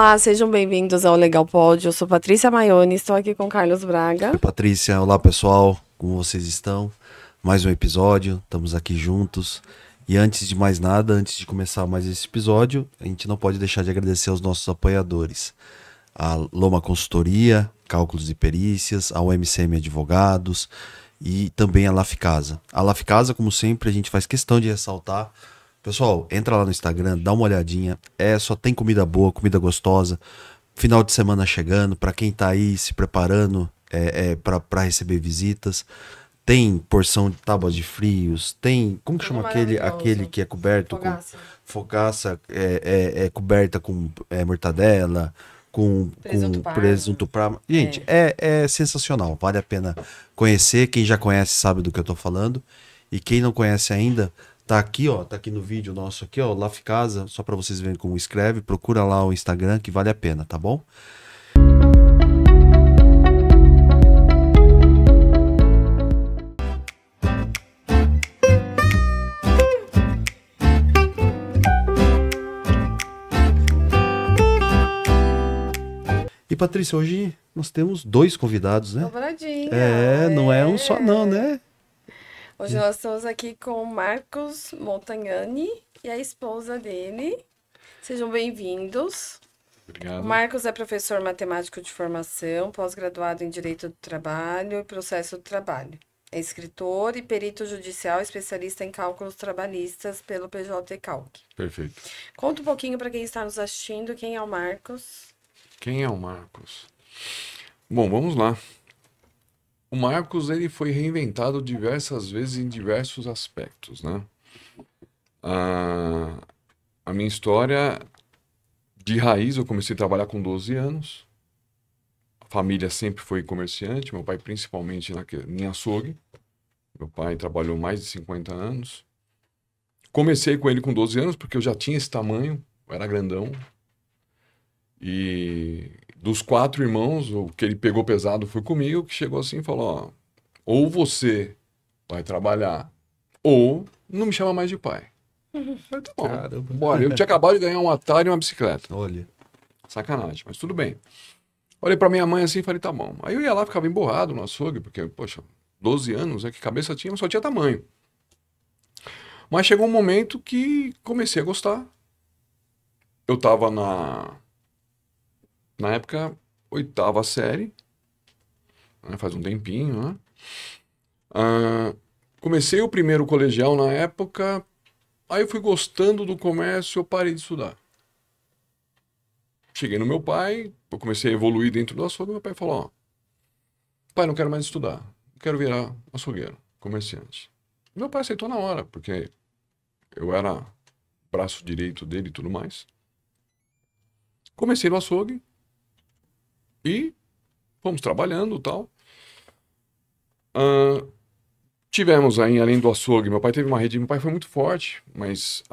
Olá, sejam bem-vindos ao Legal Pod. Eu sou Patrícia Maione, estou aqui com Carlos Braga. Oi, Patrícia, olá pessoal, como vocês estão? Mais um episódio, estamos aqui juntos. E antes de mais nada, antes de começar mais esse episódio, a gente não pode deixar de agradecer aos nossos apoiadores. A Loma Consultoria, Cálculos e Perícias, a UMCM Advogados e também a Lafcasa. A Lafcasa, como sempre, a gente faz questão de ressaltar. Pessoal, entra lá no Instagram, dá uma olhadinha. Só tem comida boa, comida gostosa. Final de semana chegando, para quem tá aí se preparando para receber visitas. Tem porção de tábuas de frios, tem... Como que chama aquele que é coberto Fogaça. com... Fogaça coberta com mortadela, com presunto parma. Gente, é sensacional, vale a pena conhecer. Quem já conhece sabe do que eu tô falando. E quem não conhece ainda... Tá aqui, ó, tá aqui no vídeo nosso aqui, ó, Lafcasa, só para vocês verem como escreve, procura lá o Instagram que vale a pena, tá bom? E Patrícia, hoje nós temos dois convidados, né? Dobradinha. Não é um só não, né? Hoje nós estamos aqui com o Marcos Montagnani e a esposa dele. Sejam bem-vindos. Obrigado. O Marcos é professor matemático de formação, pós-graduado em Direito do Trabalho e Processo do Trabalho. É escritor e perito judicial, especialista em cálculos trabalhistas pelo PJ Calc. Perfeito. Conta um pouquinho para quem está nos assistindo, quem é o Marcos? Quem é o Marcos? Bom, vamos lá. O Marcos, ele foi reinventado diversas vezes em diversos aspectos, né? A minha história de raiz, eu comecei a trabalhar com 12 anos. A família sempre foi comerciante, meu pai principalmente em açougue. Meu pai trabalhou mais de 50 anos. Comecei com ele com 12 anos porque eu já tinha esse tamanho, eu era grandão. E dos 4 irmãos, o que ele pegou pesado foi comigo, que chegou assim e falou, ó, ou você vai trabalhar, ou não me chama mais de pai. Eu falei, tá bom, Caramba. bora. Eu tinha acabado de ganhar um Atari e uma bicicleta. Olha. Sacanagem, mas tudo bem. Olhei pra minha mãe assim e falei, tá bom. Aí eu ia lá, ficava emborrado no açougue, porque, poxa, 12 anos, que cabeça tinha, só tinha tamanho. Mas chegou um momento que comecei a gostar. Eu tava na época, 8ª série, né, faz um tempinho, né? Comecei o primeiro colegial na época, aí eu fui gostando do comércio, eu parei de estudar. Cheguei no meu pai, eu comecei a evoluir dentro do açougue, meu pai falou, ó, pai, não quero mais estudar, quero virar açougueiro, comerciante. Meu pai aceitou na hora, porque eu era braço direito dele e tudo mais. Comecei no açougue, e fomos trabalhando e tal. Tivemos aí, além do açougue, meu pai teve uma rede, meu pai foi muito forte, mas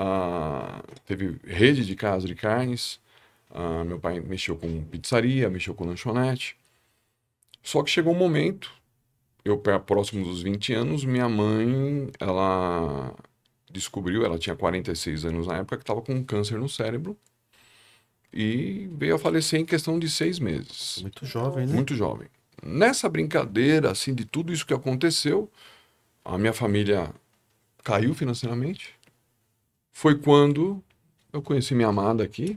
teve rede de casa de carnes. Meu pai mexeu com pizzaria, mexeu com lanchonete. Só que chegou um momento, eu próximo dos 20 anos, minha mãe, ela descobriu, ela tinha 46 anos na época, que estava com um câncer no cérebro. E veio a falecer em questão de 6 meses. Muito jovem, né? Muito jovem. Nessa brincadeira, assim, de tudo isso que aconteceu, a minha família caiu financeiramente. Foi quando eu conheci minha amada aqui,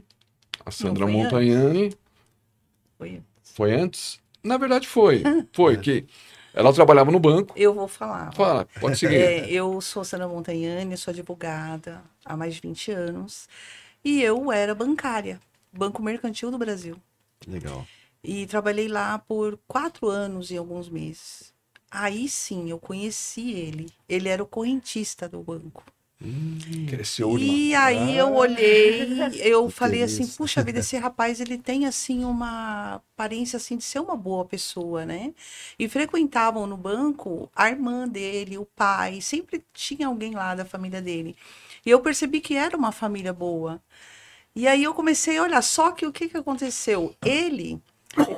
a Sandra Montagnani. Foi antes? Na verdade foi. Foi que ela trabalhava no banco. Eu vou falar. Fala, pode seguir. Eu sou Sandra Montagnani, sou advogada há mais de 20 anos. E eu era bancária. Banco Mercantil do Brasil. Legal. E trabalhei lá por 4 anos e alguns meses. Aí sim, eu conheci ele. Ele era o correntista do banco. Cresceu E aí eu olhei, eu falei interesse. assim, puxa vida, esse rapaz, ele tem assim uma aparência assim de ser uma boa pessoa, né? E frequentavam no banco a irmã dele, o pai, sempre tinha alguém lá da família dele. E eu percebi que era uma família boa. E aí eu comecei a olhar, só que o que aconteceu? Ele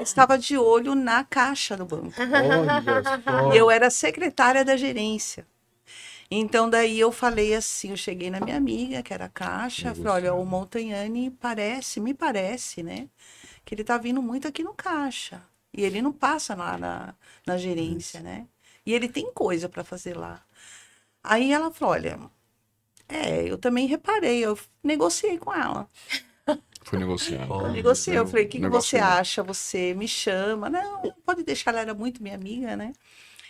estava de olho na caixa do banco. Olha só. E eu era secretária da gerência. Então, daí eu falei assim, eu cheguei na minha amiga, que era a Caixa, falei, olha, o Montagnani me parece, né, que ele tá vindo muito aqui no Caixa. E ele não passa lá na gerência, né? E ele tem coisa para fazer lá. Aí ela falou, olha, eu também reparei, eu negociei com ela. Foi negociado. Ó, Negociei, eu falei, o que você Negociou. acha? Você me chama? Não, pode deixar, ela era muito minha amiga, né?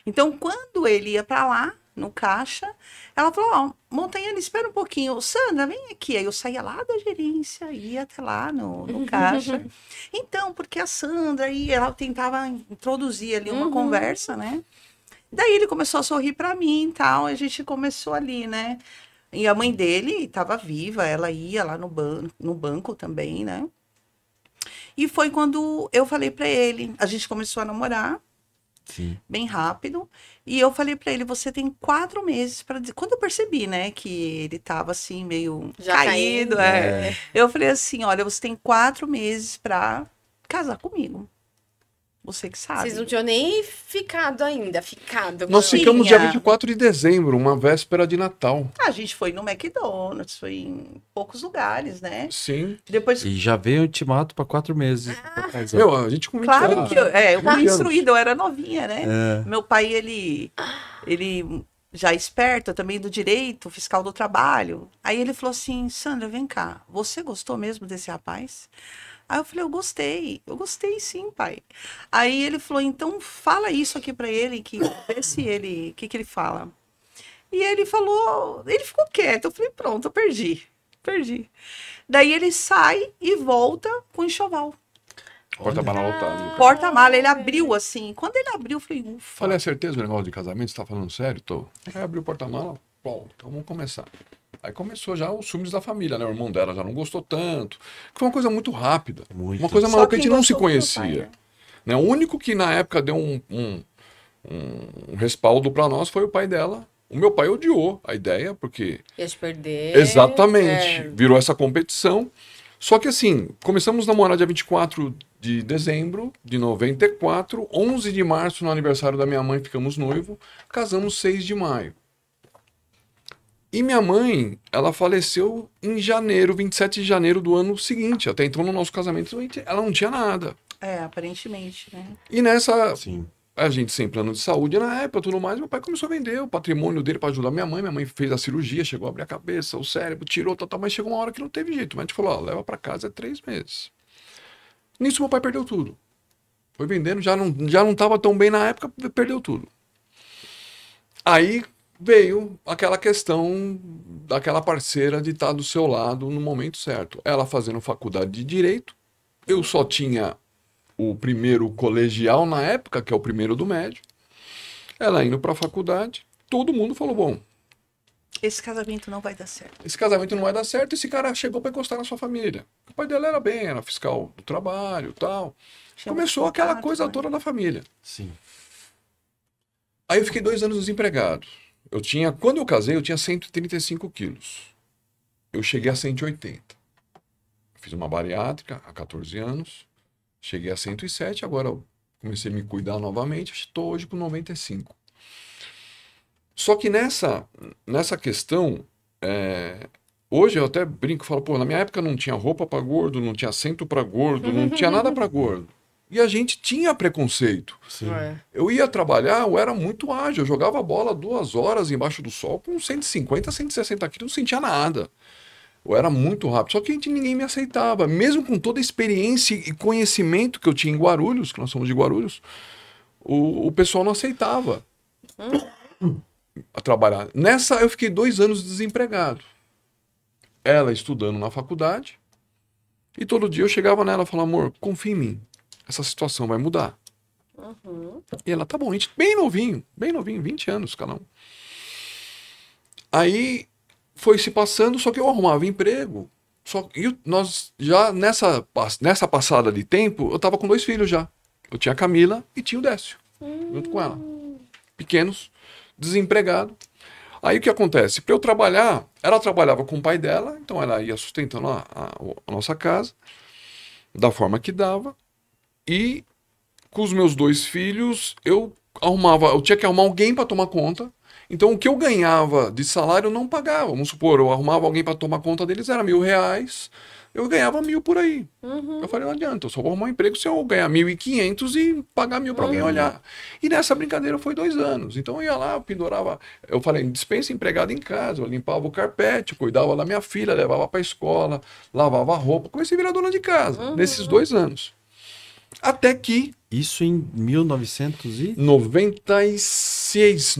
Então, quando ele ia para lá, no Caixa, ela falou, ó, Montagnani, espera um pouquinho. Sandra, vem aqui. Aí eu saía lá da gerência, ia até lá no Caixa. Então, porque a Sandra, aí ela tentava introduzir ali uma conversa, né? Daí ele começou a sorrir para mim e tal, a gente começou ali, né? E a mãe dele estava viva, ela ia lá no banco também, né? E foi quando eu falei para ele, a gente começou a namorar, sim. bem rápido, e eu falei para ele, você tem 4 meses para dizer. Quando eu percebi, né, que ele tava assim, meio Já caído, caindo, eu falei assim, olha, você tem 4 meses para casar comigo. Você que sabe. Vocês não tinham nem ficado ainda, Nós Tinha. ficamos dia 24 de dezembro, uma véspera de Natal. A gente foi no McDonald's, foi em poucos lugares, né? Sim. Depois, E já veio o ultimato para 4 meses. pra casar. Meu, a gente com 20 claro anos. que eu fui 20 instruída, eu era novinha, né? É. Meu pai, ele já esperto também do direito fiscal do trabalho. Aí ele falou assim, Sandra, vem cá, você gostou mesmo desse rapaz? Aí eu falei, eu gostei sim, pai. Aí ele falou, então fala isso aqui pra ele, que vê se ele, o que que ele fala. E ele falou, ele ficou quieto, eu falei, pronto, eu perdi. Daí ele sai e volta com enxoval. Porta-mala lotado. Porta-mala, ele abriu assim. Quando ele abriu, eu falei, ufa. Falei, é certeza do negócio de casamento? Você tá falando sério? Tô. Aí abriu o porta-mala, bom, então vamos começar. Aí começou já os ciúmes da família, né? O irmão dela já não gostou tanto. Foi uma coisa muito rápida. Muito. Uma coisa Só maluca, a quem gente não se gostou foi meu conhecia. pai, Né? O único que na época deu um respaldo pra nós foi o pai dela. O meu pai odiou a ideia, porque Ia te perder. exatamente, virou essa competição. Só que assim, começamos a namorar dia 24 de dezembro de 94, 11 de março, no aniversário da minha mãe, ficamos noivos, casamos 6 de maio. E minha mãe, ela faleceu em janeiro, 27 de janeiro do ano seguinte. Até então, no nosso casamento, ela não tinha nada. Aparentemente, né? E nessa, Sim. a gente sem plano de saúde na época, tudo mais, meu pai começou a vender o patrimônio dele para ajudar minha mãe. Minha mãe fez a cirurgia, chegou a abrir a cabeça, o cérebro, tirou, tal, mas chegou uma hora que não teve jeito. Mas a gente falou, ó, leva para casa 3 meses. Nisso, meu pai perdeu tudo. Foi vendendo, já não estava tão bem na época, perdeu tudo. Aí veio aquela questão daquela parceira de estar do seu lado no momento certo. Ela fazendo faculdade de Direito, eu só tinha o primeiro colegial na época, que é o primeiro do médio. Ela indo para a faculdade, todo mundo falou, bom, Esse casamento não vai dar certo. esse casamento não vai dar certo, esse cara chegou para encostar na sua família. O pai dela era bem, era fiscal do trabalho e tal. Tinha Começou muito aquela contato, coisa né? toda da família. Sim. Aí eu fiquei 2 anos desempregado. Quando eu casei, eu tinha 135 quilos. Eu cheguei a 180. Fiz uma bariátrica há 14 anos. Cheguei a 107, agora eu comecei a me cuidar novamente. Estou hoje com 95. Só que nessa questão, hoje eu até brinco, falo, pô, na minha época não tinha roupa para gordo, não tinha assento para gordo, não tinha nada para gordo. E a gente tinha preconceito. Sim. Eu ia trabalhar, eu era muito ágil, eu jogava bola 2 horas embaixo do sol com 150, 160 quilos, não sentia nada. Eu era muito rápido, só que ninguém me aceitava. Mesmo com toda a experiência e conhecimento que eu tinha em Guarulhos, que nós somos de Guarulhos, o pessoal não aceitava a trabalhar. Nessa, eu fiquei 2 anos desempregado. Ela estudando na faculdade, e todo dia eu chegava nela e falava, amor, confia em mim, essa situação vai mudar. E ela, tá bom, a gente bem novinho, 20 anos cada um. Aí foi se passando, só que eu arrumava emprego. Nós já nessa passada de tempo, eu tava com 2 filhos já. Eu tinha a Camila e tinha o Décio, junto com ela. Pequenos, desempregado. Aí o que acontece? Para eu trabalhar, ela trabalhava com o pai dela, então ela ia sustentando a nossa casa, da forma que dava. E com os meus 2 filhos, eu tinha que arrumar alguém para tomar conta. Então, o que eu ganhava de salário eu não pagava. Vamos supor, eu arrumava alguém para tomar conta deles, era R$ 1.000, eu ganhava 1.000 por aí. Eu falei, não adianta, eu só vou arrumar um emprego se eu ganhar 1.500 e pagar 1.000 para alguém olhar. E nessa brincadeira foi 2 anos. Então, eu ia lá, eu pendurava, eu falei, dispensa empregado em casa, eu limpava o carpete, cuidava da minha filha, levava para a escola, lavava a roupa, comecei a virar dona de casa, nesses 2 anos. Até que Isso em 1900 e... 96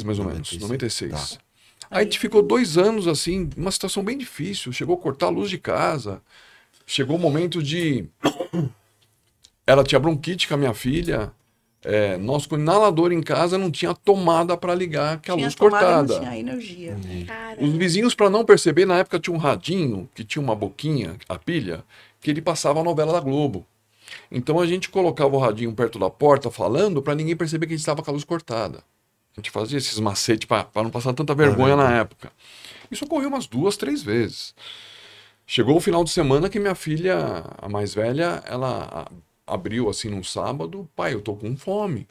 mais ou menos. 96. Tá. Aí a gente ficou 2 anos assim, uma situação bem difícil. Chegou a cortar a luz de casa. Chegou o momento de. Ela tinha bronquite com a minha filha. Nós com o inalador em casa não tinha tomada para ligar, que a Tinha luz tomada, cortada. não tinha energia. Os vizinhos, para não perceber, na época tinha um radinho, que tinha uma boquinha, a pilha, que ele passava a novela da Globo. Então a gente colocava o radinho perto da porta falando para ninguém perceber que a gente estava com a luz cortada. A gente fazia esses macetes para não passar tanta vergonha na época. Isso ocorreu umas 2, 3 vezes. Chegou o final de semana que minha filha, a mais velha, ela abriu assim num sábado, pai, eu tô com fome.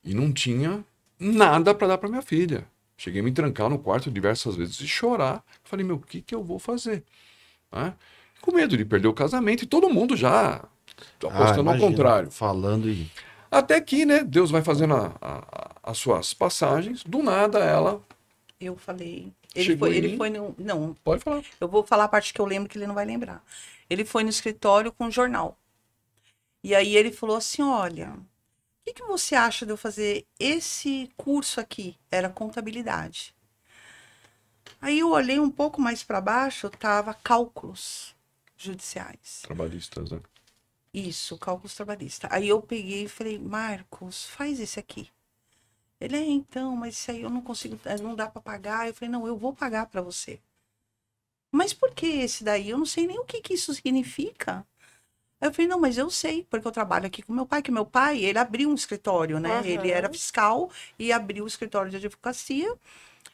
E não tinha nada para dar para minha filha. Cheguei a me trancar no quarto diversas vezes e chorar. Falei, meu, o que eu vou fazer? Com medo de perder o casamento e todo mundo já apostando ao imagina, contrário. Falando e... Até que, né, Deus vai fazendo as suas passagens. Do nada, ela... Eu falei. Chegou em Ele mim? foi no. Não, Pode falar. eu vou falar a parte que eu lembro que ele não vai lembrar. Ele foi no escritório com um jornal. E aí ele falou assim: olha, o que você acha de eu fazer esse curso aqui? Era contabilidade. Aí eu olhei um pouco mais para baixo, tava cálculos judiciais. Trabalhistas, né? Isso, cálculos trabalhistas. Aí eu peguei e falei, Marcos, faz esse aqui. Ele, então, mas isso aí eu não consigo, não dá para pagar. Eu falei, não, eu vou pagar para você. Mas por que esse daí? Eu não sei nem o que isso significa. Aí eu falei, não, mas eu sei, porque eu trabalho aqui com meu pai, que meu pai, ele abriu um escritório, né? Ele era fiscal e abriu o escritório de advocacia.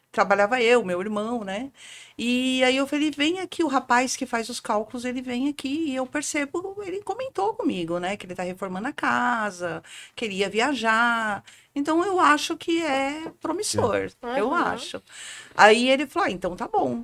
Trabalhava eu, meu irmão, né? E aí eu falei, vem aqui, o rapaz que faz os cálculos, ele vem aqui e eu percebo, ele comentou comigo, né? Que ele tá reformando a casa, queria viajar. Então eu acho que é promissor, eu acho. Aí ele falou, então tá bom.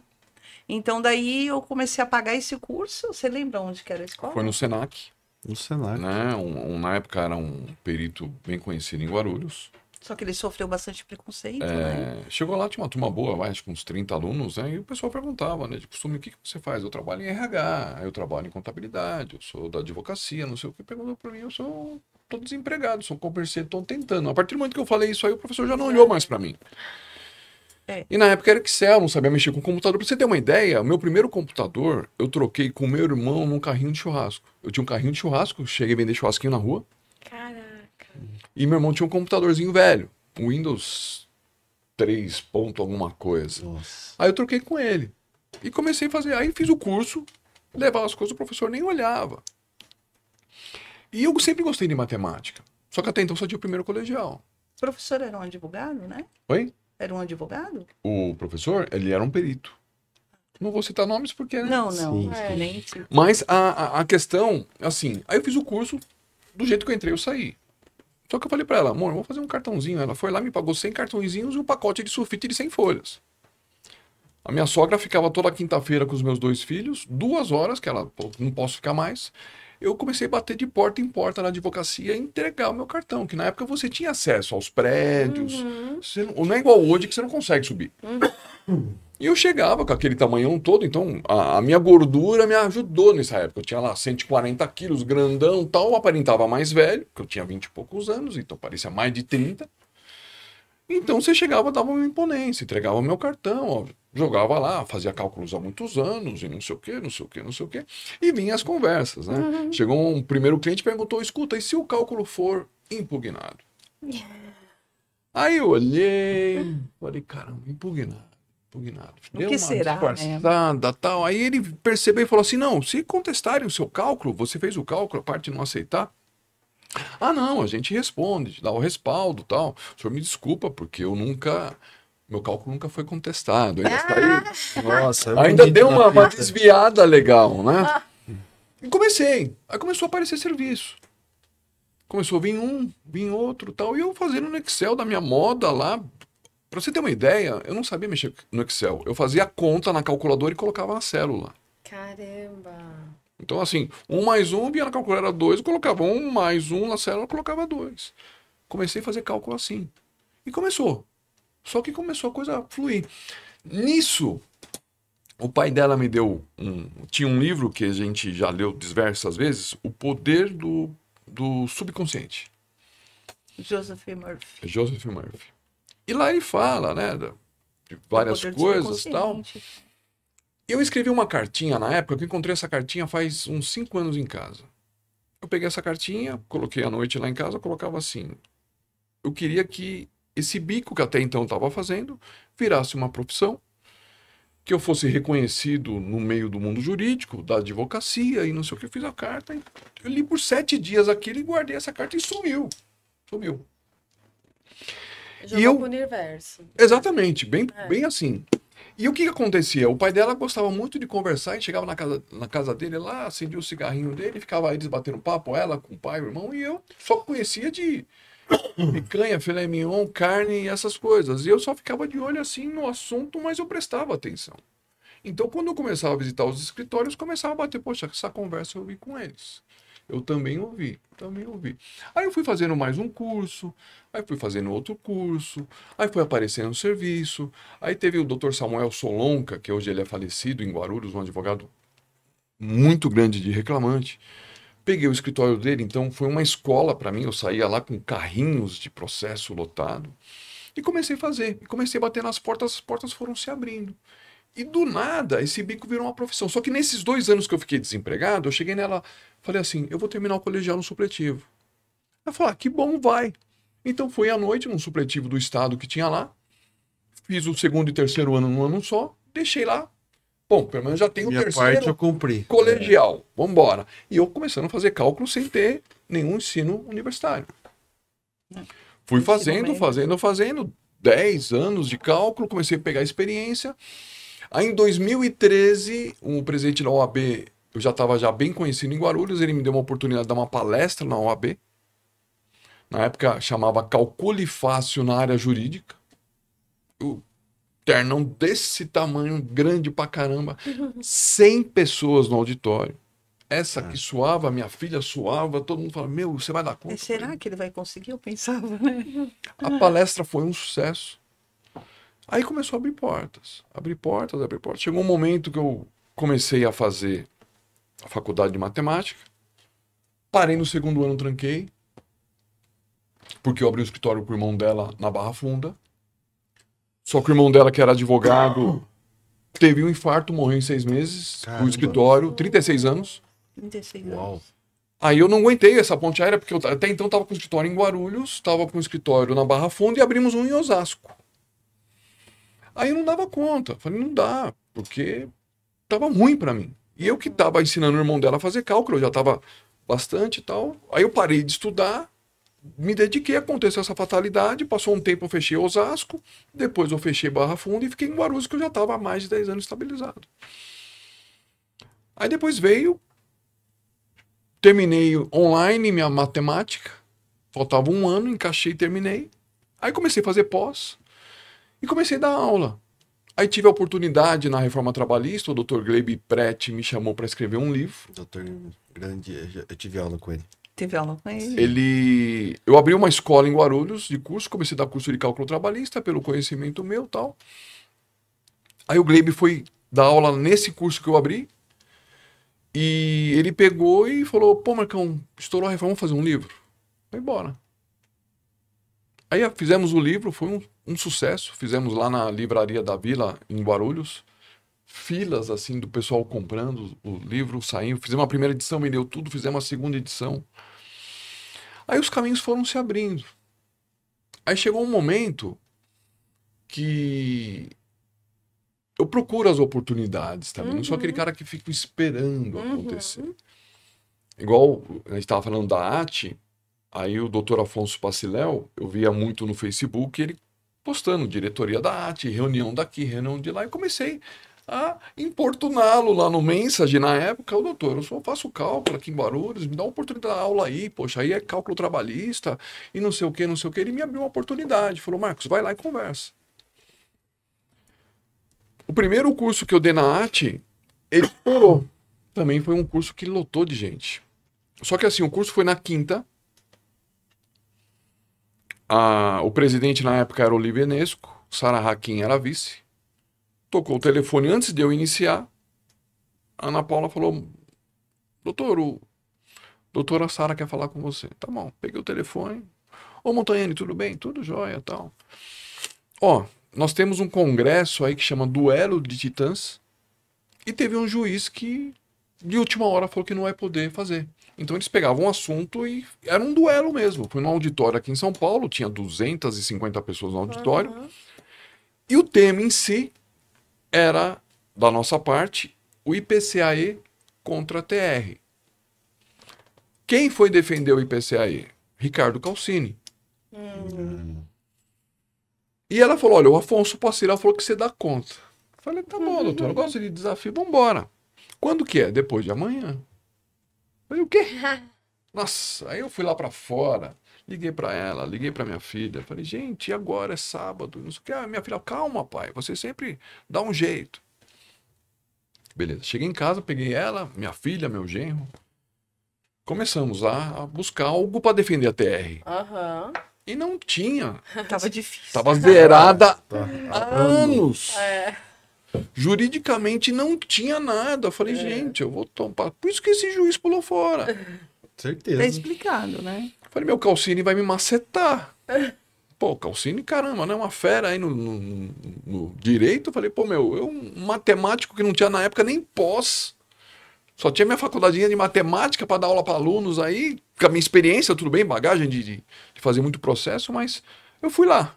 Então daí eu comecei a pagar esse curso. Você lembra onde que era a escola? Foi no Senac, No Senac. né? Na época era um perito bem conhecido em Guarulhos. Só que ele sofreu bastante preconceito, né? Chegou lá, tinha uma turma boa, acho que uns 30 alunos, né? E o pessoal perguntava, né? De costume, o que você faz? Eu trabalho em RH, eu trabalho em contabilidade, eu sou da advocacia, não sei o que. Perguntou pra mim, tô desempregado, sou comerciante, tô tentando. A partir do momento que eu falei isso aí, o professor já não olhou mais pra mim. E na época era Excel, não sabia mexer com computador. Pra você ter uma ideia, o meu primeiro computador eu troquei com o meu irmão num carrinho de churrasco. Eu tinha um carrinho de churrasco, cheguei a vender churrasquinho na rua. Caraca. E meu irmão tinha um computadorzinho velho, um Windows 3 ponto alguma coisa. Nossa. Aí eu troquei com ele. E comecei a fazer. Aí fiz o curso, levava as coisas, o professor nem olhava. E eu sempre gostei de matemática. Só que até então só tinha o primeiro colegial. O professor era um advogado, né? Oi? Era um advogado? O professor, ele era um perito. Não vou citar nomes porque... né? Não, Sim, nem. Mas a questão, assim, aí eu fiz o curso, do jeito que eu entrei, eu saí. Só que eu falei pra ela, amor, vou fazer um cartãozinho. Ela foi lá, me pagou 100 cartõezinhos e um pacote de sulfite de 100 folhas. A minha sogra ficava toda quinta-feira com os meus 2 filhos, 2 horas, que ela, pô, não posso ficar mais. Eu comecei a bater de porta em porta na advocacia e entregar o meu cartão, que na época você tinha acesso aos prédios. Você não é igual hoje que você não consegue subir. E eu chegava com aquele tamanhão todo, então a minha gordura me ajudou nessa época. Eu tinha lá 140 quilos, grandão e tal, eu aparentava mais velho, porque eu tinha 20 e poucos anos, então parecia mais de 30. Então você chegava, dava uma imponência, entregava o meu cartão, ó, jogava lá, fazia cálculos há muitos anos, e não sei o quê, não sei o quê, não sei o quê. E vinha as conversas, né? Chegou um primeiro cliente e perguntou, escuta, e se o cálculo for impugnado? Aí eu olhei, falei, caramba, impugnado. Deu que uma será, disfarçada, tal. Aí ele percebeu e falou assim, não, se contestarem o seu cálculo, você fez o cálculo, a parte não aceitar, não, a gente responde, dá o respaldo, tal. O senhor me desculpa, porque meu cálculo nunca foi contestado. Ainda está aí. Nossa, é Ainda bonito deu na uma fita. desviada legal, né? E comecei. Aí começou a aparecer serviço. Começou a vir um, vir outro, tal. E eu fazendo no Excel da minha moda lá, Pra você ter uma ideia, eu não sabia mexer no Excel. Eu fazia a conta na calculadora e colocava na célula. Caramba. Então, assim, 1 mais 1, vinha na calculadora 2, eu colocava 1 mais 1 na célula, eu colocava 2. Comecei a fazer cálculo assim. E começou. Só que começou a coisa a fluir. Nisso, o pai dela me deu tinha um livro que a gente já leu diversas vezes, O Poder do Subconsciente. Joseph Murphy. Joseph Murphy. E lá ele fala, né, de várias Poder do coisas e tal. subconsciente. Eu escrevi uma cartinha na época, que eu encontrei essa cartinha faz uns 5 anos em casa. Eu peguei essa cartinha, coloquei à noite lá em casa, colocava assim: eu queria que esse bico que até então estava fazendo virasse uma profissão, que eu fosse reconhecido no meio do mundo jurídico, da advocacia e não sei o que. Eu fiz a carta, eu li por 7 dias aquilo e guardei essa carta e sumiu. Sumiu. Jogou pro universo. Exatamente, bem assim. E o que acontecia? O pai dela gostava muito de conversar e chegava na casa dele lá, acendia o cigarrinho dele, ficava eles batendo papo, ela com o pai, o irmão, e eu só conhecia de picanha, filé mignon, carne e essas coisas. E eu só ficava de olho assim no assunto, mas eu prestava atenção. Então, quando eu começava a visitar os escritórios, começava a bater, poxa, essa conversa eu ouvi com eles. Eu também ouvi. Aí eu fui fazendo mais um curso, aí fui fazendo outro curso, aí foi aparecendo um serviço, aí teve o Dr. Samuel Solonca, que hoje ele é falecido em Guarulhos, um advogado muito grande de reclamante. Peguei o escritório dele, então foi uma escola para mim, eu saía lá com carrinhos de processo lotado, e comecei a fazer, e comecei a bater nas portas, as portas foram se abrindo. E do nada, esse bico virou uma profissão. Só que nesses 2 anos que eu fiquei desempregado, eu cheguei nela, falei assim, eu vou terminar o colegial no supletivo. Ela falou, que bom, vai. Então fui à noite num supletivo do estado que tinha lá, fiz o 2º e 3º ano num ano só, deixei lá. Bom, pelo menos já tenho o Minha 3º parte eu cumpri. colegial, vambora. E eu começando a fazer cálculo sem ter nenhum ensino universitário. Fui fazendo, 10 anos de cálculo, comecei a pegar experiência. Aí em 2013, o presidente da OAB, eu já estava bem conhecido em Guarulhos, ele me deu uma oportunidade de dar uma palestra na OAB. Na época chamava Calcule Fácil na área jurídica. O ternão desse tamanho, grande pra caramba. 100 pessoas no auditório. Essa que suava, minha filha suava, todo mundo falava, meu, você vai dar conta? E será que ele vai conseguir? Eu pensava, né? A palestra foi um sucesso. Aí começou a abrir portas. Chegou um momento que eu comecei a fazer a faculdade de matemática. Parei no 2º ano, tranquei. Porque eu abri o escritório pro irmão dela na Barra Funda. Só que o irmão dela, que era advogado, teve um infarto, morreu em 6 meses. Caramba. No escritório, 36 anos. 36 Uau. anos. Aí eu não aguentei essa ponte aérea, porque eu até então estava com o escritório em Guarulhos, estava com o escritório na Barra Funda e abrimos um em Osasco. Aí eu não dava conta. Falei, não dá, porque tava ruim para mim. E eu que tava ensinando o irmão dela a fazer cálculo, eu já tava bastante e tal. Aí eu parei de estudar, me dediquei, aconteceu essa fatalidade, passou um tempo eu fechei Osasco, depois eu fechei Barra Funda e fiquei em Guarulhos, que eu já tava há mais de 10 anos estabilizado. Aí depois veio, terminei online minha matemática, faltava 1 ano, encaixei e terminei. Aí comecei a fazer pós e comecei a dar aula. Aí tive a oportunidade na reforma trabalhista, o Dr. Gleibe Prete me chamou para escrever um livro. Doutor Grande, eu tive aula com ele. Teve aula com ele? Eu abri uma escola em Guarulhos de curso, comecei a dar curso de cálculo trabalhista pelo conhecimento meu e tal. Aí o Gleibe foi dar aula nesse curso que eu abri. E ele pegou e falou, pô, Marcão, estourou a reforma, vamos fazer um livro? Foi embora. Aí fizemos o livro, foi um sucesso. Fizemos lá na Livraria da Vila, em Guarulhos. Filas, assim, do pessoal comprando o livro, saiu. Fizemos a primeira edição, vendeu tudo. Fizemos a segunda edição. Aí os caminhos foram se abrindo. Aí chegou um momento que eu procuro as oportunidades também. Não sou aquele cara que fica esperando acontecer. Igual a gente estava falando da AT, aí o Dr. Afonso Paciléu, eu via muito no Facebook, ele postando diretoria da AT, reunião daqui, reunião de lá, e comecei a importuná-lo lá no Mensage na época. O doutor, eu só faço cálculo aqui em Guarulhos, me dá uma oportunidade de aula aí, poxa, aí é cálculo trabalhista, e não sei o que, não sei o que. Ele me abriu uma oportunidade, falou, Marcos, vai lá e conversa. O primeiro curso que eu dei na AT, ele estourou. Também foi um curso que lotou de gente. Só que assim, o curso foi na quinta. O presidente na época era o Olívio Enesco, Sara Hakim era a vice. Tocou o telefone antes de eu iniciar. A Ana Paula falou: doutora Sara quer falar com você. Tá bom, peguei o telefone. Ô Montanhani, tudo bem? Tudo jóia e tal. Ó, nós temos um congresso aí que chama Duelo de Titãs. E teve um juiz que, de última hora, falou que não vai poder fazer. Então eles pegavam um assunto e era um duelo mesmo. Foi num auditório aqui em São Paulo, tinha 250 pessoas no auditório. E o tema em si era, da nossa parte, o IPCAE contra a TR. Quem foi defender o IPCAE? Ricardo Calcini. E ela falou: olha, o Afonso Passira falou que você dá conta. Eu falei: tá bom, doutor, eu gosto de desafio, vambora. Quando que é? Depois de amanhã. Eu falei: o quê? Nossa, aí eu fui lá pra fora, liguei pra ela, liguei pra minha filha, falei: gente, e agora é sábado, não sei o que. Minha filha: calma, pai, você sempre dá um jeito. Beleza, cheguei em casa, peguei ela, minha filha, meu genro. Começamos a buscar algo pra defender a TR. E não tinha. Tava difícil. Tava zerada Tá. há anos. Juridicamente não tinha nada. Eu falei: gente, eu vou tomar. Por isso que esse juiz pulou fora. Certeza. Tá explicado, né? Eu falei: meu Calcini vai me macetar. Pô, Calcini, caramba, né? Uma fera aí no direito. Eu falei: pô, um matemático que não tinha na época nem pós. Só tinha minha faculdadinha de matemática para dar aula para alunos aí. Com a minha experiência, tudo bem, bagagem de fazer muito processo, mas eu fui lá.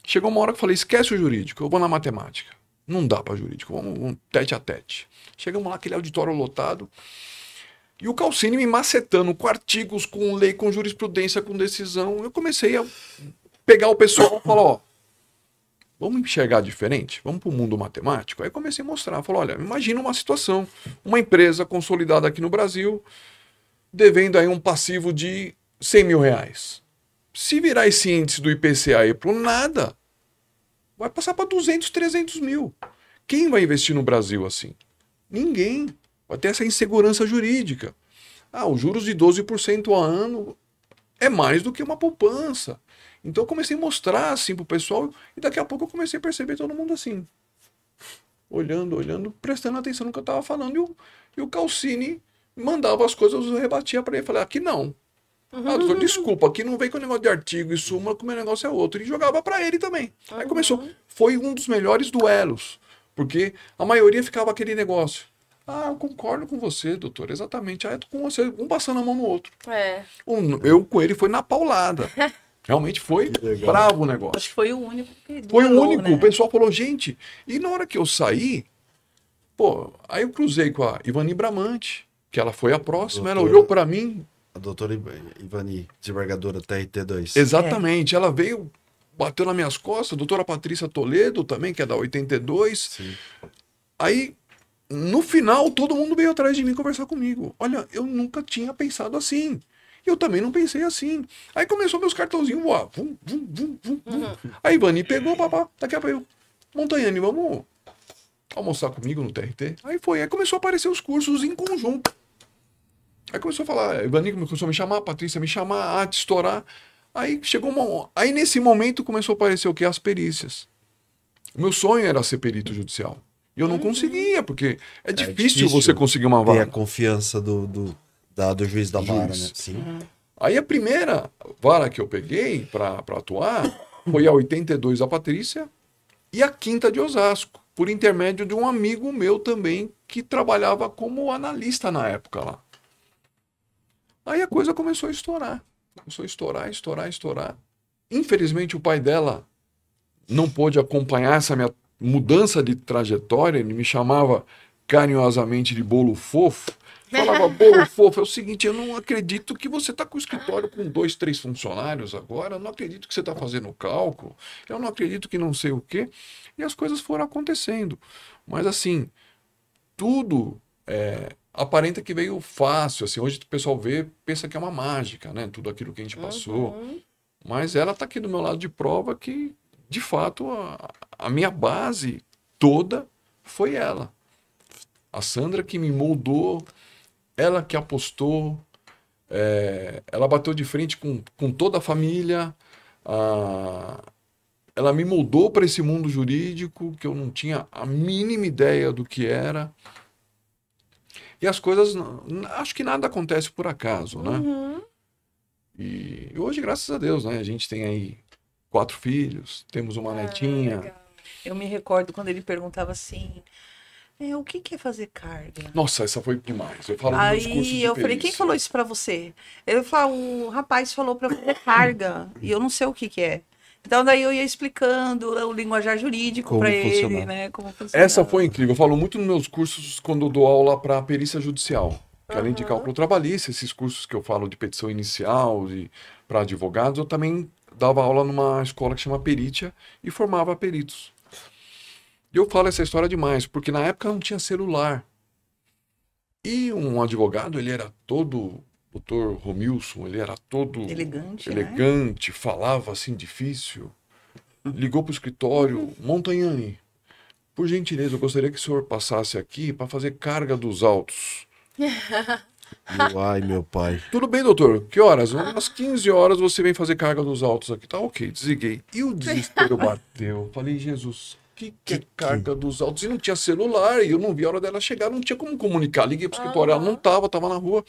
Chegou uma hora que eu falei: esquece o jurídico, eu vou na matemática. Não dá para jurídico, vamos tete a tete. Chegamos lá, aquele auditório lotado. E o Calcini me macetando com artigos, com lei, com jurisprudência, com decisão. Eu comecei a pegar o pessoal e falar: ó, vamos enxergar diferente? Vamos para o mundo matemático? Aí comecei a mostrar. Falei: olha, imagina uma situação. Uma empresa consolidada aqui no Brasil, devendo aí um passivo de 100 mil reais. Se virar esse índice do IPCA aí pro nada, vai passar para 200, 300 mil. Quem vai investir no Brasil assim? Ninguém. Vai ter essa insegurança jurídica. Os juros de 12% ao ano é mais do que uma poupança. Então eu comecei a mostrar assim pro pessoal e daqui a pouco eu comecei a perceber todo mundo assim. Olhando, prestando atenção no que eu tava falando. E o Calcini mandava as coisas, eu rebatia para ele. Falei: aqui não. Doutor, desculpa, aqui não vem com o negócio de artigo e súmula, que o meu negócio é outro. E jogava para ele também. Aí começou. Foi um dos melhores duelos. Porque a maioria ficava aquele negócio: eu concordo com você, doutor, exatamente. Eu tô com você, um passando a mão no outro. Eu com ele foi na paulada. Realmente foi bravo o negócio. Acho que foi o único que Foi o durou, único. né? O pessoal falou: gente. E na hora que eu saí, pô, aí eu cruzei com a Ivani Bramante, que ela foi a próxima, ela olhou para mim. A doutora Ivani, desembargadora TRT2. Exatamente, ela veio, bateu nas minhas costas, a doutora Patrícia Toledo também, que é da 82. Sim. Aí, no final, todo mundo veio atrás de mim conversar comigo. Olha, eu nunca tinha pensado assim. Eu também não pensei assim. Aí começou meus cartãozinhos voar. Vum. Aí Ivani pegou, papá, daqui a pouco eu: Montanhani, vamos almoçar comigo no TRT? Aí foi, aí começou a aparecer os cursos em conjunto. Aí começou a falar, Ivani começou a me chamar, a Patrícia me chamar, a arte estourar. Aí chegou aí nesse momento começou a aparecer o que? As perícias. O meu sonho era ser perito judicial. E eu não conseguia, porque é difícil você conseguir uma Ter vaga. a confiança do juiz da vara, né? Sim. Aí a primeira vara que eu peguei para atuar foi a 82 da Patrícia e a 5ª de Osasco, por intermédio de um amigo meu também que trabalhava como analista na época lá. Aí a coisa começou a estourar. Começou a estourar. Infelizmente o pai dela não pôde acompanhar essa minha mudança de trajetória. Ele me chamava carinhosamente de bolo fofo. Falava: bolo fofo, é o seguinte, eu não acredito que você está com o escritório com 2, 3 funcionários agora, eu não acredito que você está fazendo cálculo, eu não acredito que não sei o quê. E as coisas foram acontecendo. Mas assim, tudo aparenta que veio fácil. Assim, hoje o pessoal pensa que é uma mágica, né? Tudo aquilo que a gente passou. Mas ela está aqui do meu lado de prova que, de fato, a minha base toda foi ela. A Sandra que me moldou, ela que apostou, ela bateu de frente com toda a família, ela me moldou para esse mundo jurídico que eu não tinha a mínima ideia do que era. E as coisas, acho que nada acontece por acaso, né? Uhum. E hoje, graças a Deus, né? A gente tem aí 4 filhos, temos uma netinha. Legal. Eu me recordo quando ele perguntava assim, o que que é fazer carga? Nossa, essa foi demais. Eu falo dos meus cursos Aí de eu falei, quem perícia. falou isso pra você? Ele falou, o rapaz falou pra fazer carga, e eu não sei o que que é. Então daí eu ia explicando o linguajar jurídico Como pra ele, funcionava. né? Como funcionava. Essa foi incrível. Eu falo muito nos meus cursos quando eu dou aula para perícia judicial. Que além de cálculo trabalhista, esses cursos que eu falo de petição inicial, para advogados, eu também dava aula numa escola que chama Perícia e formava peritos. E eu falo essa história demais, porque na época não tinha celular. E um advogado, ele era todo, doutor Romilson, ele era todo Elegante, né? elegante, falava assim difícil. Ligou para o escritório, Montagnani, por gentileza, eu gostaria que o senhor passasse aqui para fazer carga dos autos. Ai, meu pai. Tudo bem, doutor. Que horas? Umas 15 horas você vem fazer carga dos autos aqui. Tá ok, desliguei. E o desespero bateu. Falei, Jesus, o que é carga dos autos? E não tinha celular, e eu não vi a hora dela chegar, não tinha como comunicar. Liguei pro escritório, ela não tava na rua.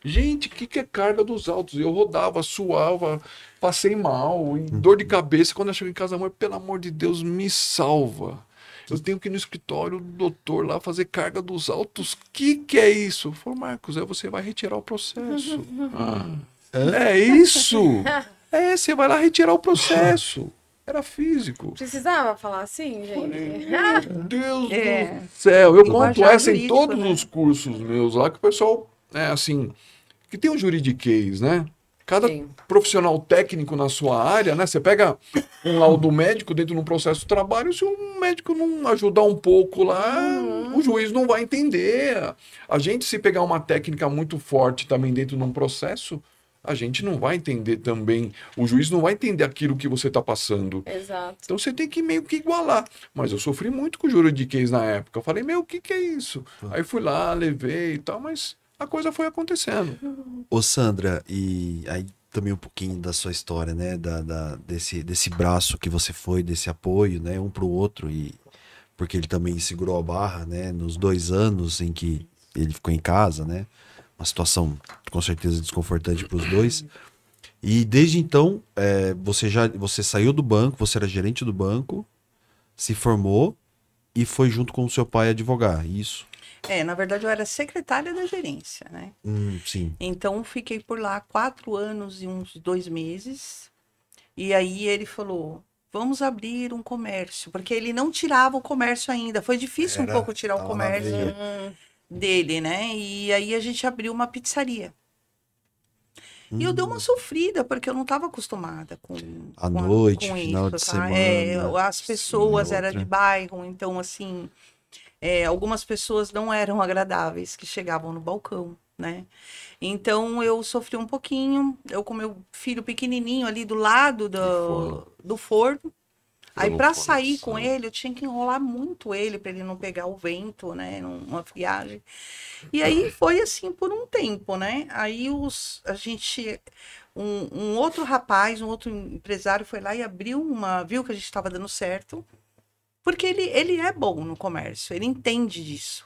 Gente, o que é carga dos autos? Eu rodava, suava, passei mal, e dor de cabeça. Quando eu chego em casa, amor, pelo amor de Deus, me salva. Eu tenho que ir no escritório do doutor lá fazer carga dos autos. Que é isso? Eu falei, Marcos, você vai retirar o processo. É isso? Você vai lá retirar o processo. Era físico. Precisava falar assim, gente? Meu Deus É. do céu. Eu conto Linguajar essa em jurídico, todos né? os cursos meus lá, que o pessoal, assim, que tem um juridiquês, né? Cada Sim. profissional técnico na sua área, né? Você pega um laudo médico dentro de um processo de trabalho, se o médico não ajudar um pouco lá, o juiz não vai entender. A gente, se pegar uma técnica muito forte também dentro de um processo, a gente não vai entender também. O juiz não vai entender aquilo que você está passando. Exato. Então você tem que meio que igualar. Mas eu sofri muito com o juridiquês na época. Eu falei, o que é isso? Aí fui lá, levei e tal, mas a coisa foi acontecendo. Ô, Sandra, e aí também um pouquinho da sua história, né? Desse braço que você foi, desse apoio, né? Um pro outro, e porque ele também segurou a barra, né? Nos 2 anos em que ele ficou em casa, né? Uma situação com certeza desconfortante para os dois. E desde então, você saiu do banco, você era gerente do banco, se formou e foi junto com o seu pai advogar, isso? Na verdade eu era secretária da gerência, né? Sim. Então fiquei por lá 4 anos e uns 2 meses. E aí ele falou, vamos abrir um comércio, porque ele não tirava o comércio ainda. Foi difícil um pouco tirar o tava na comércio veia. dele, né? E aí a gente abriu uma pizzaria. E eu dei uma sofrida, porque eu não estava acostumada À noite, com final isso, de tá? semana, As pessoas sim, eram outra. de bairro, então assim, algumas pessoas não eram agradáveis que chegavam no balcão, né? Então eu sofri um pouquinho, eu com meu filho pequenininho ali do lado do forno. Aí Dando para coração. sair com ele, eu tinha que enrolar muito ele para ele não pegar o vento, né, numa friagem. E aí foi assim por um tempo, né? Aí um outro rapaz, um outro empresário foi lá e abriu viu que a gente estava dando certo, porque ele é bom no comércio, ele entende disso.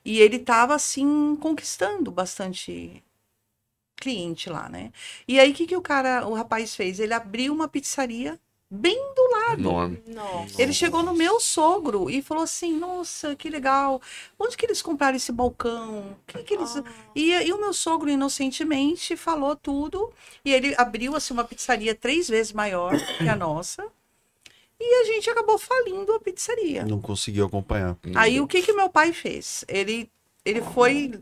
E ele estava assim conquistando bastante cliente lá, né? E aí o rapaz fez? Ele abriu uma pizzaria bem do lado. Enorme. Nossa. Ele chegou no meu sogro e falou assim, nossa, que legal. Onde que eles compraram esse balcão? Que eles... E o meu sogro, inocentemente, falou tudo. E ele abriu assim, uma pizzaria 3 vezes maior que a nossa. E a gente acabou falindo a pizzaria. Não conseguiu acompanhar. Aí o que meu pai fez? Ele foi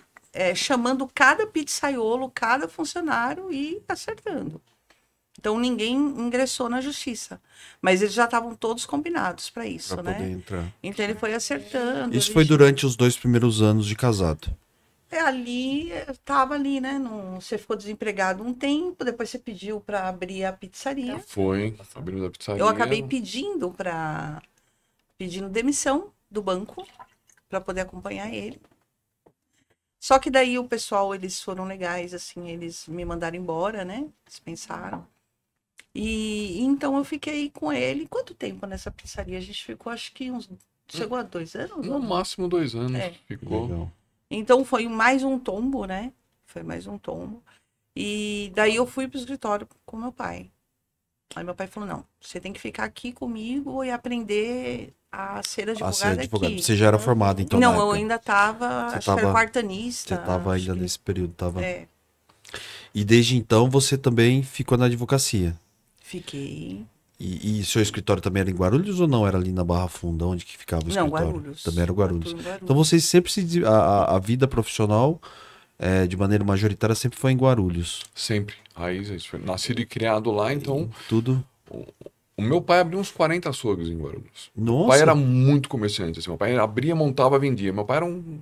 chamando cada pizzaiolo, cada funcionário e acertando. Então ninguém ingressou na justiça. Mas eles já estavam todos combinados para isso, Pra né? poder entrar. Então ele foi acertando. Isso foi durante os 2 primeiros anos de casado. Tava ali, né? Você ficou desempregado um tempo, depois você pediu para abrir a pizzaria. Foi, abrindo a pizzaria. Eu acabei pedindo para pedindo demissão do banco para poder acompanhar ele. Só que daí o pessoal, eles foram legais, assim, eles me mandaram embora, né? Dispensaram. E então eu fiquei com ele. Quanto tempo nessa pizzaria? A gente ficou, acho que chegou a 2 anos? No máximo 2 anos ficou. Legal. Então foi mais um tombo, né? Foi mais um tombo. E daí eu fui pro escritório com meu pai. Aí meu pai falou, não, você tem que ficar aqui comigo e aprender a ser advogada aqui. Você já era formado, então, na Não, eu época? ainda tava, Você acho que era tava- quartanista. Você tava acho ainda que- nesse período, tava... É, E desde então você também ficou na advocacia. fiquei. E seu escritório também era em Guarulhos ou não? Era ali na Barra Funda? Onde que ficava o Não, escritório? Guarulhos. Também era Guarulhos. Atuo em Guarulhos. Então vocês sempre a vida profissional, de maneira majoritária, sempre foi em Guarulhos. Sempre. Raiz, isso foi nascido e criado lá, então. Tudo. O meu pai abriu uns 40 açougues em Guarulhos. Nossa, Meu pai era muito comerciante. Assim, meu pai abria, montava, vendia. Meu pai era um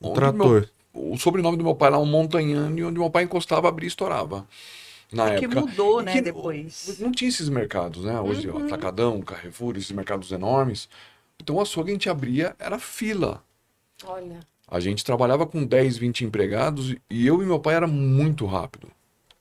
onde trator. o sobrenome do meu pai era um montanhano, e onde meu pai encostava, abria e estourava. Na Porque época. mudou, E né, que depois. Não tinha esses mercados, né? Hoje, ó, Atacadão, Carrefour, esses mercados enormes. Então o açougue a gente abria, era fila. Olha. A gente trabalhava com 10, 20 empregados e eu e meu pai era muito rápido.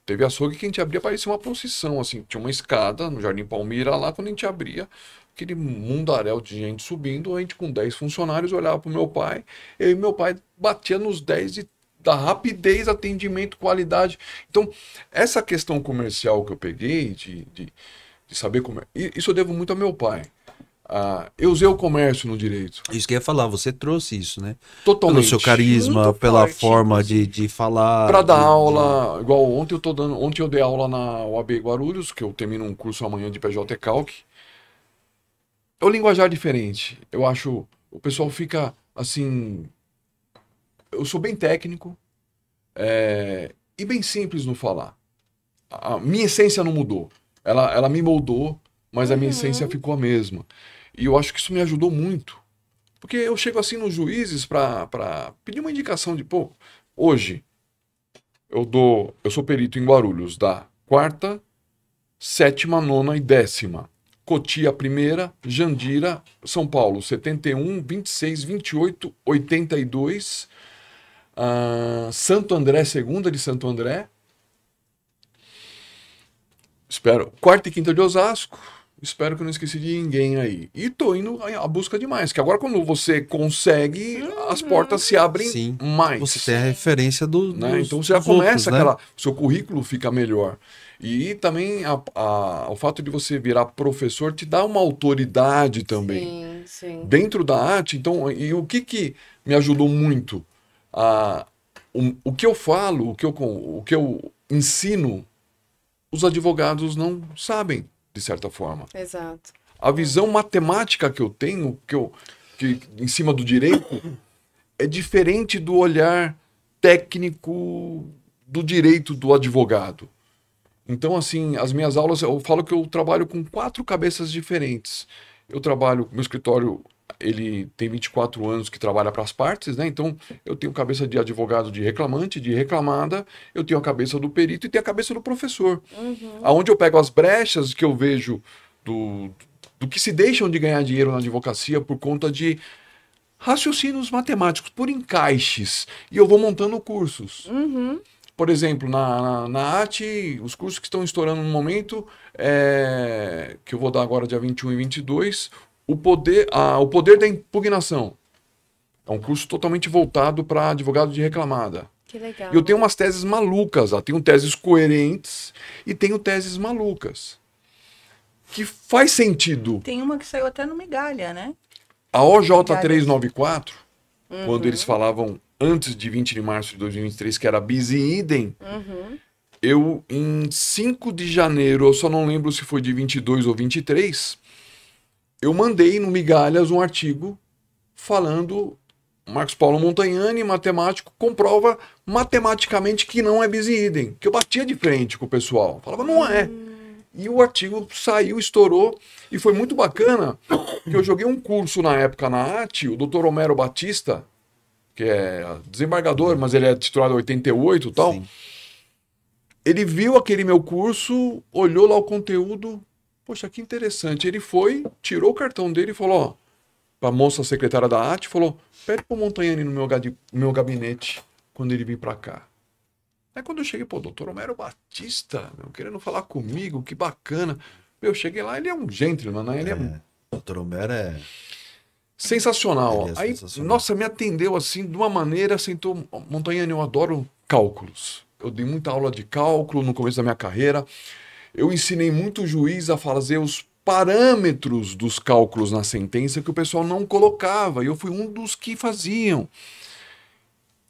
Teve açougue que a gente abria, parecia uma procissão, assim. Tinha uma escada no Jardim Palmira lá, quando a gente abria, aquele mundaréu de gente subindo, a gente com 10 funcionários olhava pro meu pai, eu e meu pai batia nos 10 da rapidez, atendimento, qualidade. Então, essa questão comercial que eu peguei, de saber como... Isso eu devo muito ao meu pai. Eu usei o comércio no direito. Isso que eu ia falar, você trouxe isso, né? Totalmente. Pelo seu carisma, Muito pela forte, forma inclusive. de falar. Para dar de- aula, igual ontem eu dei aula na UAB Guarulhos, que eu termino um curso amanhã de PJ Calc. É o linguajar diferente. Eu acho, o pessoal fica assim, eu sou bem técnico, e bem simples no falar. A minha essência não mudou. Ela me moldou, mas a minha essência ficou a mesma. E eu acho que isso me ajudou muito. Porque eu chego assim nos juízes para pedir uma indicação de, pô, hoje eu sou perito em Guarulhos da 4ª, 7ª, 9ª e 10ª. Cotia primeira, Jandira, São Paulo, 71, 26, 28, 82. Santo André, 2ª de Santo André. Espero. 4ª e 5ª de Osasco. Espero que eu não esqueci de ninguém aí. E tô indo à busca de mais. Que agora quando você consegue, as portas se abrem Sim. mais. Você tem a referência Né? dos, Então você já dos começa outros, né? seu currículo fica melhor. E também o fato de você virar professor te dá uma autoridade também. Sim, sim. Dentro da arte, então, e o que me ajudou muito? O que eu falo, o que eu ensino, os advogados não sabem, de certa forma. Exato. A visão matemática que eu tenho, que em cima do direito, é diferente do olhar técnico do direito do advogado. Então, assim, as minhas aulas, eu falo que eu trabalho com 4 cabeças diferentes. Eu trabalho, meu escritório, ele tem 24 anos que trabalha para as partes, né? Então, eu tenho cabeça de advogado de reclamante, de reclamada, eu tenho a cabeça do perito e tenho a cabeça do professor. Aonde eu pego as brechas que eu vejo do que se deixam de ganhar dinheiro na advocacia por conta de raciocínios matemáticos, por encaixes, e eu vou montando cursos. Por exemplo, na AT, os cursos que estão estourando no momento, que eu vou dar agora dia 21 e 22, o poder da impugnação. É um curso totalmente voltado para advogado de reclamada. Que legal. E eu tenho umas teses malucas lá. Tenho teses coerentes e tenho teses malucas. Que faz sentido. Tem uma que saiu até no Migalha, né? A OJ 394, quando eles falavam antes de 20 de março de 2023, que era bis e idem, eu, em 5 de janeiro, eu só não lembro se foi de 22 ou 23, eu mandei no Migalhas um artigo falando Marcos Paulo Montagnani, matemático, comprova matematicamente que não é bis e idem. Que eu batia de frente com o pessoal. Falava, não é. E o artigo saiu, estourou, e foi muito bacana, que eu joguei um curso na época na AT, o Dr. Homero Batista, que é desembargador, mas ele é titulado 88 e tal. Sim. Ele viu aquele meu curso, olhou lá o conteúdo, poxa, que interessante. Ele foi, tirou o cartão dele e falou, ó, pra moça secretária da AT, falou, pede pro Montanhani no meu gabinete quando ele vir pra cá. Aí quando eu cheguei, pô, doutor Homero Batista, meu, querendo falar comigo, que bacana. Eu cheguei lá, ele é um gentleman, né? Ele é Doutor Homero é... sensacional. Ele é Aí, sensacional. nossa, me atendeu assim, de uma maneira, sentou, Montanhani, eu adoro cálculos. Eu dei muita aula de cálculo no começo da minha carreira. Eu ensinei muito juiz a fazer os parâmetros dos cálculos na sentença que o pessoal não colocava. E eu fui um dos que faziam.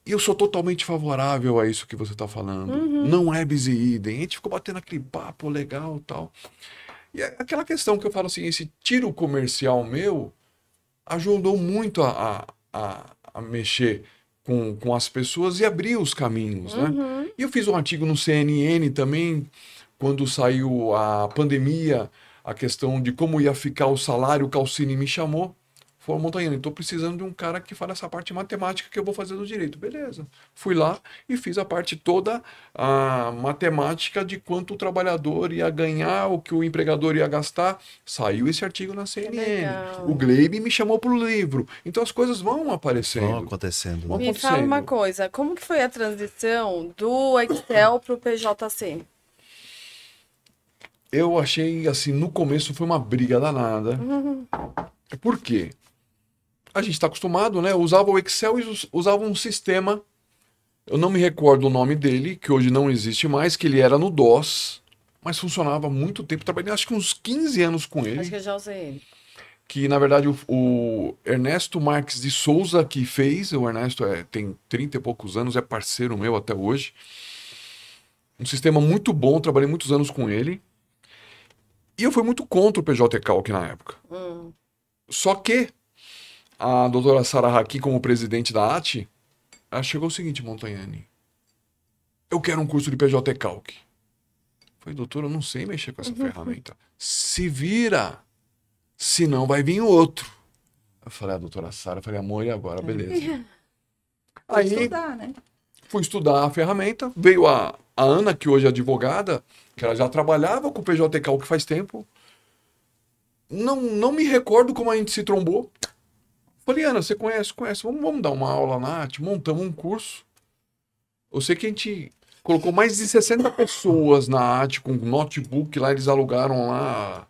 E eu sou totalmente favorável a isso que você está falando. Não é bis e idem. A gente ficou batendo aquele papo legal e tal. E é aquela questão que eu falo assim, esse tiro comercial meu ajudou muito a mexer com as pessoas e abrir os caminhos, né? E eu fiz um artigo no CNN também, quando saiu a pandemia, a questão de como ia ficar o salário, o Calcini me chamou. Falou, Montanhani, estou precisando de um cara que fale essa parte matemática que eu vou fazer do direito. Beleza. Fui lá e fiz a parte toda, a matemática de quanto o trabalhador ia ganhar, o que o empregador ia gastar. Saiu esse artigo na CNN. legal. O Gleibe me chamou para o livro. Então as coisas vão aparecendo. Vão acontecendo. Vão Né? Me fala uma acontecendo. coisa, como que foi a transição do Excel pro PJC? Eu achei, assim, no começo foi uma briga danada. Por quê? A gente está acostumado, né? Eu usava o Excel e usava um sistema, eu não me recordo o nome dele, que hoje não existe mais, que ele era no DOS, mas funcionava há muito tempo. Trabalhei acho que uns 15 anos com ele, Acho que eu já usei ele. que na verdade o Ernesto Marques de Souza que fez, o Ernesto tem 30 e poucos anos, é parceiro meu até hoje. Um sistema muito bom, trabalhei muitos anos com ele. E eu fui muito contra o PJ Calc na época. Só que a doutora Sara Haki, como presidente da AT, ela chegou o seguinte, Montanhani, eu quero um curso de PJ Calc. Eu falei, doutor, eu não sei mexer com essa ferramenta. Se vira, senão vai vir outro. Eu falei, doutora Sara, eu falei, amor, e agora? Beleza. Aí Estudar, né? fui estudar a ferramenta, veio a Ana, que hoje é advogada, que ela já trabalhava com o PJ Calc faz tempo. Não me recordo como a gente se trombou. Falei, Ana, você conhece? Conhece. Vamos dar uma aula na AT. Montamos um curso. Eu sei que a gente colocou mais de 60 pessoas na AT com notebook. Lá eles alugaram lá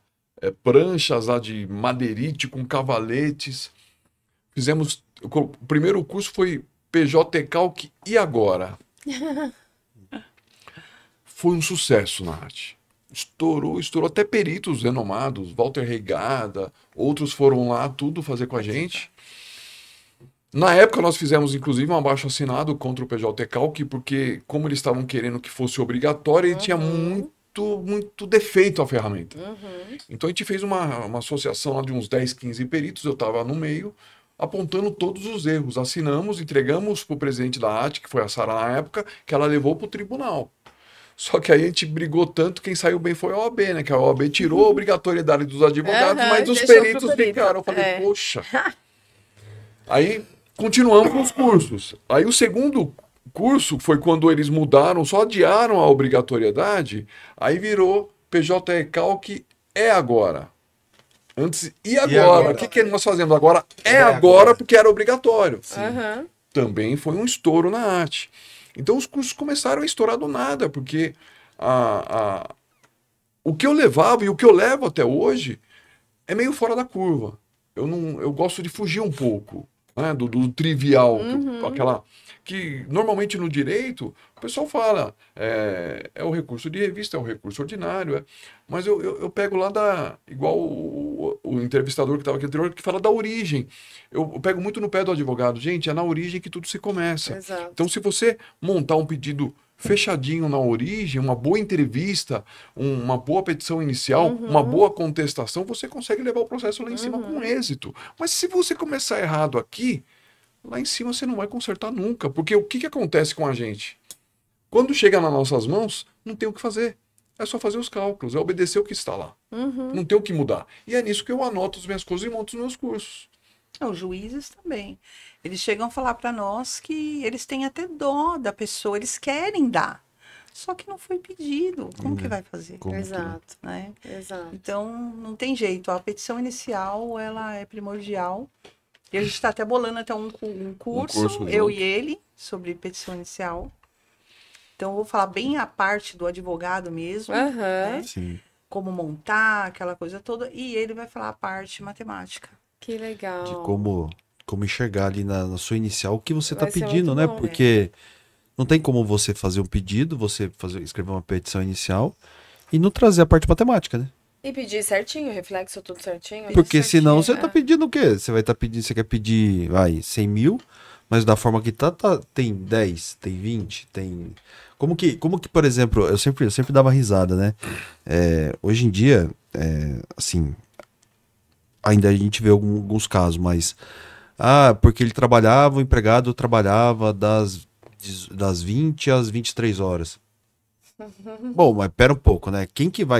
pranchas lá de madeirite com cavaletes. Fizemos... O primeiro curso foi PJ Calc e agora? Foi um sucesso na AT. Estourou até peritos renomados, Walter Reigada, outros foram lá tudo fazer com a gente. Na época nós fizemos inclusive um abaixo-assinado contra o PJ Calc, porque como eles estavam querendo que fosse obrigatório, ele tinha muito defeito a ferramenta. Então a gente fez uma associação lá de uns 10, 15 peritos, eu estava no meio, apontando todos os erros. Assinamos, entregamos para o presidente da AT, que foi a Sara na época, que ela levou para o tribunal. Só que aí a gente brigou tanto, quem saiu bem foi a OAB, né? Que a OAB tirou a obrigatoriedade dos advogados, mas os deixou pro peritos perito. ficaram. Eu falei, poxa. Aí continuamos com os cursos. Aí o segundo curso foi quando eles mudaram, só adiaram a obrigatoriedade, aí virou PJ Calc é agora. Antes, e agora? O que nós fazemos agora? É agora porque era obrigatório. Também foi um estouro na AT. Então os cursos começaram a estourar do nada, porque o que eu levava e o que eu levo até hoje é meio fora da curva. Eu gosto de fugir um pouco, né, do trivial, que normalmente no direito o pessoal fala, é o recurso de revista, é o recurso ordinário, mas eu pego lá igual o entrevistador que estava aqui anterior, que fala da origem. Eu pego muito no pé do advogado. Gente, é na origem que tudo se começa. Exato. Então, se você montar um pedido fechadinho na origem, uma boa entrevista, uma boa petição inicial, uma boa contestação, você consegue levar o processo lá em cima com êxito. Mas se você começar errado aqui, lá em cima você não vai consertar nunca. Porque o que acontece com a gente? Quando chega nas nossas mãos, não tem o que fazer. É só fazer os cálculos, é obedecer o que está lá. Não tem o que mudar. E é nisso que eu anoto as minhas coisas e monto os meus cursos. Os juízes também. Eles chegam a falar para nós que eles têm até dó da pessoa, eles querem dar. Só que não foi pedido. Como que vai fazer? Como que- Exato, Né? exato. Então, não tem jeito. A petição inicial, ela é primordial. E a gente está até bolando até um curso, curso eu junto. e ele, sobre petição inicial. Então, eu vou falar bem a parte do advogado mesmo, Aham. né? Sim. Como montar, aquela coisa toda. E ele vai falar a parte matemática. Que legal. De como enxergar ali na sua inicial o que você está Vai ser pedindo, muito né? bom, Porque não tem como você fazer um pedido, escrever uma petição inicial e não trazer a parte matemática, né? E pedir certinho, reflexo tudo certinho. Porque tudo senão você certinho, tá pedindo o quê? Você vai estar pedindo, você quer pedir, 100 mil, mas da forma que tem 10, tem 20, tem... Como que, por exemplo, eu sempre dava risada, né? Hoje em dia, assim, ainda a gente vê alguns casos, mas... porque ele trabalhava, o empregado trabalhava das 20 às 23 horas. Bom, mas pera um pouco, né?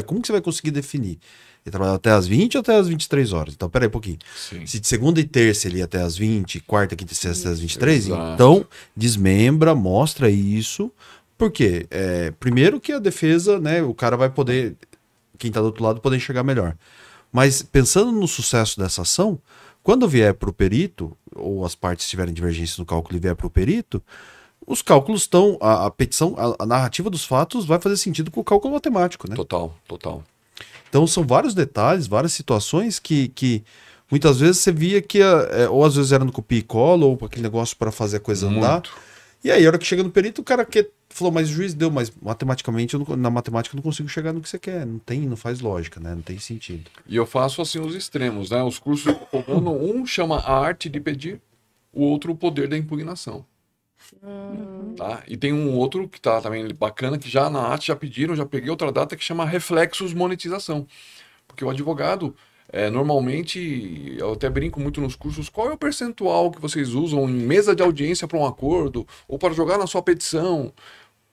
Como que você vai conseguir definir? Ele trabalhava até as 20 ou até as 23 horas? Então, pera aí um pouquinho. Sim. Se de segunda e terça ele ia até as 20, quarta, quinta e sexta até as 23, Exato. então desmembra, mostra isso. Por quê? Primeiro que a defesa, né? O cara vai poder, quem tá do outro lado, poder enxergar melhor. Mas pensando no sucesso dessa ação, quando vier para o perito, ou as partes tiverem divergência no cálculo e vier para o perito, os cálculos estão. A petição, a narrativa dos fatos vai fazer sentido com o cálculo matemático, né? Total. Então são vários detalhes, várias situações que muitas vezes você via que, ou às vezes era no copia e cola, ou aquele negócio para fazer a coisa andar. Muito. E aí, a hora que chega no perito, o cara falou, mas o juiz deu, mas matematicamente, na matemática eu não consigo chegar no que você quer. Não faz lógica, né? Não tem sentido. E eu faço assim os extremos, né? Os cursos, um chama a arte de pedir, o outro o poder da impugnação. Tá? E tem um outro que tá também bacana, que já na arte já pediram, já peguei outra data, que chama reflexos monetização. Porque o advogado, normalmente, eu até brinco muito nos cursos, qual é o percentual que vocês usam em mesa de audiência para um acordo, ou para jogar na sua petição,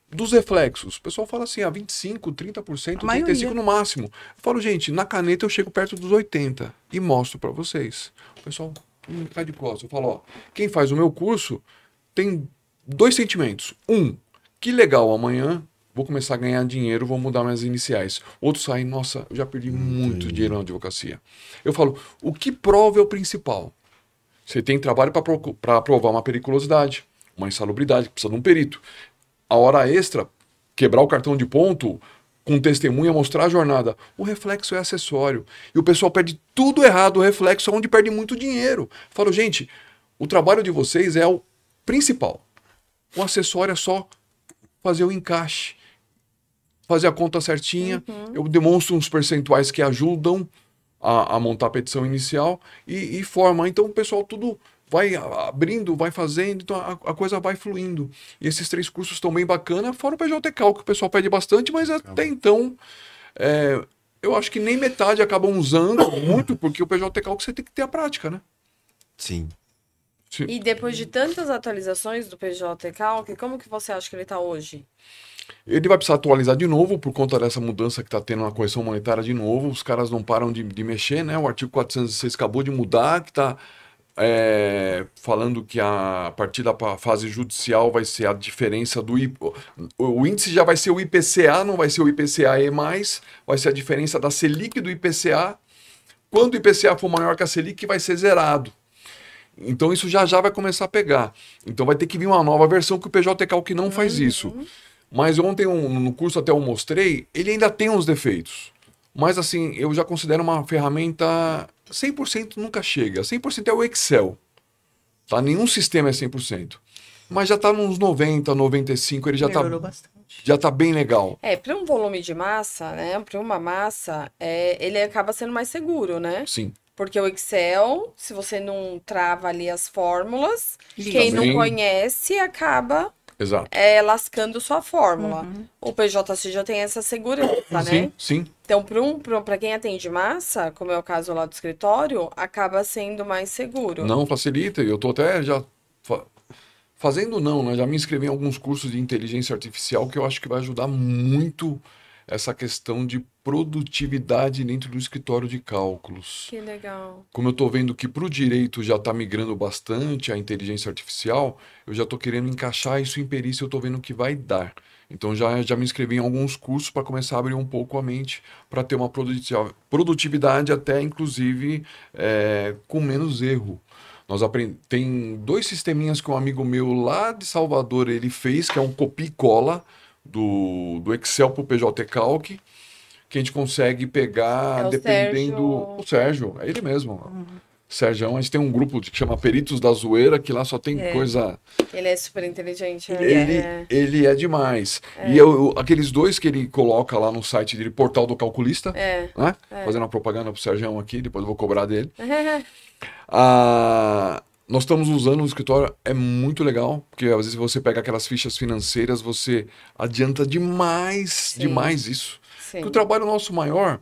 dos reflexos? O pessoal fala assim, 25%, 30%, A maioria. 35% no máximo. Eu falo, gente, na caneta eu chego perto dos 80% e mostro para vocês. O pessoal cai de costas. Eu falo, ó, quem faz o meu curso tem 2 sentimentos. Que legal, amanhã vou começar a ganhar dinheiro, vou mudar minhas iniciais. Outro sai, nossa, eu já perdi muito dinheiro na advocacia. Eu falo, o que prova é o principal. Você tem trabalho para provar uma periculosidade, uma insalubridade, que precisa de um perito. A hora extra, quebrar o cartão de ponto, com testemunha, mostrar a jornada. O reflexo é acessório. E o pessoal perde tudo errado, o reflexo é onde perde muito dinheiro. Eu falo, gente, o trabalho de vocês é o principal. O acessório é só fazer o encaixe, fazer a conta certinha. Eu demonstro uns percentuais que ajudam a montar a petição inicial e forma. Então o pessoal tudo vai abrindo, vai fazendo, então a coisa vai fluindo. E esses 3 cursos estão bem bacana, fora o PJCal, que o pessoal pede bastante, mas até então eu acho que nem metade acabam usando muito, porque o PJCal que você tem que ter a prática, né? Sim. E depois de tantas atualizações do PJ Calc, como que você acha que ele está hoje? Ele vai precisar atualizar de novo por conta dessa mudança que está tendo na correção monetária de novo. Os caras não param de mexer, né? O artigo 406 acabou de mudar, que está falando que a partir da fase judicial vai ser a diferença do o índice já vai ser o IPCA, não vai ser o IPCAE mais, vai ser a diferença da Selic do IPCA. Quando o IPCA for maior que a Selic, vai ser zerado. Então isso já vai começar a pegar. Então vai ter que vir uma nova versão que o PJCalc não faz isso. Mas ontem no curso até eu mostrei, ele ainda tem uns defeitos. Mas assim, eu já considero uma ferramenta 100% nunca chega. 100% é o Excel. Tá? Nenhum sistema é 100%. Mas já tá nos 90, 95, ele Melhorou bastante. já tá bem legal. Para um volume de massa, né? Para uma massa, ele acaba sendo mais seguro, né? Sim. Porque o Excel, se você não trava ali as fórmulas, Liga. quem não Também. conhece acaba Exato. lascando sua fórmula. O PJC já tem essa segurança, né? Sim, sim. Então, para quem atende massa, como é o caso lá do escritório, acaba sendo mais seguro. Não facilita. E eu tô até já fazendo não, né? Já me inscrevi em alguns cursos de inteligência artificial que eu acho que vai ajudar muito essa questão de produtividade dentro do escritório de cálculos. Que legal. Como eu estou vendo que para o direito já está migrando bastante a inteligência artificial, eu já estou querendo encaixar isso em perícia, eu estou vendo que vai dar. Então já me inscrevi em alguns cursos para começar a abrir um pouco a mente, para ter uma produtividade até, inclusive, com menos erro. Tem 2 sisteminhas que um amigo meu lá de Salvador ele fez, que é um copia e cola do Excel para o PJ Calc, que a gente consegue pegar É o dependendo... Sérgio. O Sérgio, é ele mesmo. Sérgio, a gente tem um grupo que chama Peritos da Zoeira, que lá só tem coisa... Ele é super inteligente. Né? Ele é demais. E aqueles 2 que ele coloca lá no site dele, Portal do Calculista, né? Fazendo uma propaganda pro Sérgio aqui, depois eu vou cobrar dele. Nós estamos usando no escritório, é muito legal, porque às vezes você pega aquelas fichas financeiras, você adianta demais isso. Sim. Porque o trabalho nosso maior,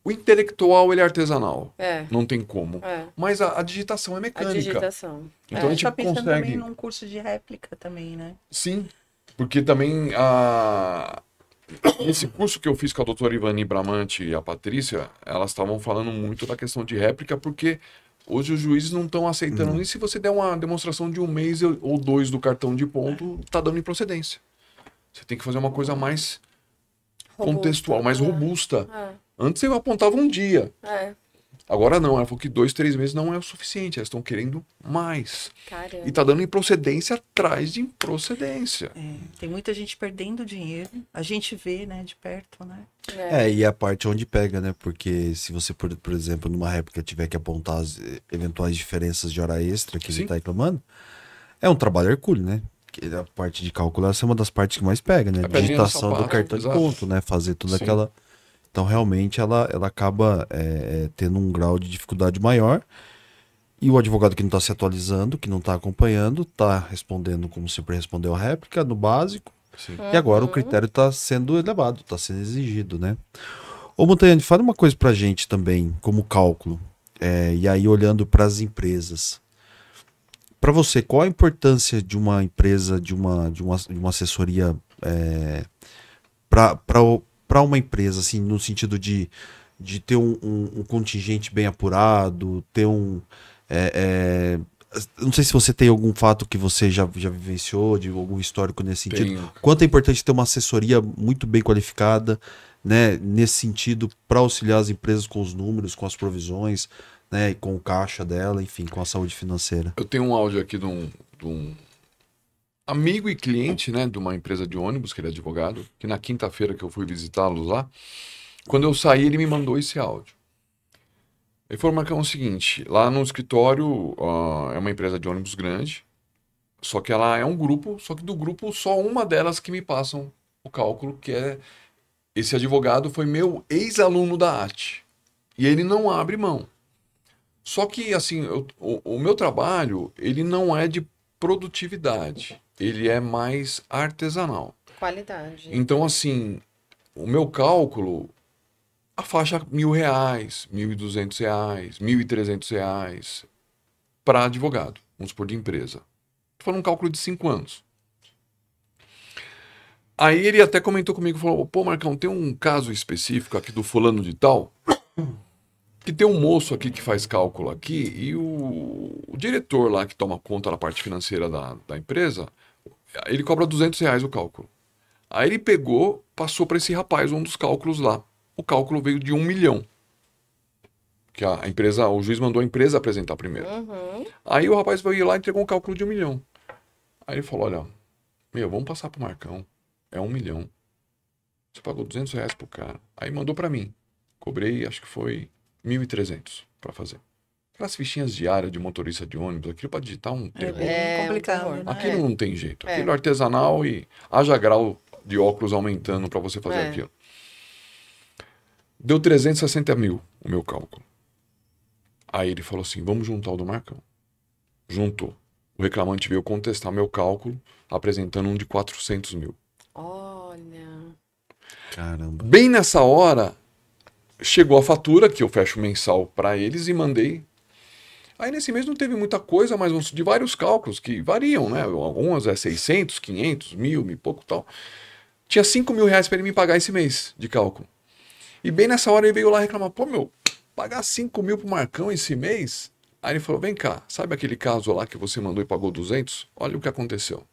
o intelectual ele é artesanal, não tem como. Mas a digitação é A mecânica. digitação. Então a gente Tá pensando consegue... também num curso de réplica também, né? Sim, porque também esse curso que eu fiz com a doutora Ivani Bramante e a Patrícia, elas estavam falando muito da questão de réplica, porque hoje os juízes não estão aceitando nem se você der uma demonstração de 1 mês ou 2 do cartão de ponto, tá dando improcedência. Você tem que fazer uma coisa mais contextual, mais robusta. Antes eu apontava um dia. Agora não, ela falou que 2, 3 meses não é o suficiente, elas estão querendo mais. Caramba. E tá dando improcedência atrás de improcedência. Tem muita gente perdendo dinheiro. A gente vê, né, de perto, né? E a parte onde pega, né? Porque se você, por exemplo, numa réplica tiver que apontar as eventuais diferenças de hora extra que ele tá reclamando, é um trabalho hercúleo, né? Que a parte de cálculo essa é uma das partes que mais pega, né? A pedrinha no Digitação do sapato, cartão de exato. ponto, né? Fazer toda Sim. aquela... Então, realmente, ela acaba tendo um grau de dificuldade maior. E o advogado que não está se atualizando, que não está acompanhando, está respondendo como sempre respondeu a réplica, no básico. Sim. E agora o critério está sendo elevado, está sendo exigido, né? Ô, Montanhani, fala uma coisa para a gente também, como cálculo. E aí, olhando para as empresas. Para você, qual a importância de uma empresa, de uma assessoria para uma empresa, assim, no sentido de ter um contingente bem apurado, ter não sei se você tem algum fato que você já vivenciou, de algum histórico nesse sentido. Tenho. Quanto é importante ter uma assessoria muito bem qualificada, né, nesse sentido, para auxiliar as empresas com os números, com as provisões, né, e com o caixa dela, enfim, com a saúde financeira. Eu tenho um áudio aqui de um amigo e cliente, né, de uma empresa de ônibus, que ele é advogado, que na quinta-feira que eu fui visitá-los lá, quando eu saí, ele me mandou esse áudio. Ele falou, Marcão, o seguinte, lá no escritório é uma empresa de ônibus grande, só que ela é um grupo, só que do grupo só uma delas que me passam o cálculo, que é esse advogado foi meu ex-aluno da AT. E ele não abre mão. Só que, assim, o meu trabalho, ele não é de produtividade, ele é mais artesanal. Qualidade. Então, assim, o meu cálculo, a faixa R$1.000, R$1.200, R$1.300 para advogado, vamos supor, de empresa. Estou falando um cálculo de 5 anos. Aí ele até comentou comigo, falou, pô, Marcão, tem um caso específico aqui do fulano de tal, que tem um moço aqui que faz cálculo aqui, e o diretor lá que toma conta da parte financeira da empresa, ele cobra R$200 o cálculo. Aí ele pegou, passou para esse rapaz um dos cálculos lá. O cálculo veio de 1 milhão. Que a empresa, o juiz mandou a empresa apresentar primeiro. Aí o rapaz veio lá e entregou um cálculo de 1 milhão. Aí ele falou, olha, vamos passar pro Marcão. É 1 milhão. Você pagou R$200 pro cara. Aí mandou para mim. Cobrei, acho que foi 1.300 para fazer. Aquelas fichinhas diárias de motorista de ônibus, aquilo para digitar um terror. É complicado, um terror. né? Aquilo não tem jeito. Aquilo é artesanal e haja grau de óculos aumentando para você fazer aquilo. Deu 360 mil o meu cálculo. Aí ele falou assim, vamos juntar o do Marcão. Juntou. O reclamante veio contestar meu cálculo, apresentando um de 400 mil. Olha. Caramba. Bem nessa hora, chegou a fatura, que eu fecho mensal para eles, e mandei. Aí nesse mês não teve muita coisa, mas de vários cálculos que variam, né? Algumas é 600, 500, 1.000 e pouco tal. Tinha 5 mil reais para ele me pagar esse mês de cálculo. E bem nessa hora ele veio lá reclamar, pô, meu, pagar 5 mil pro Marcão esse mês? Aí ele falou, vem cá, sabe aquele caso lá que você mandou e pagou 200? Olha o que aconteceu.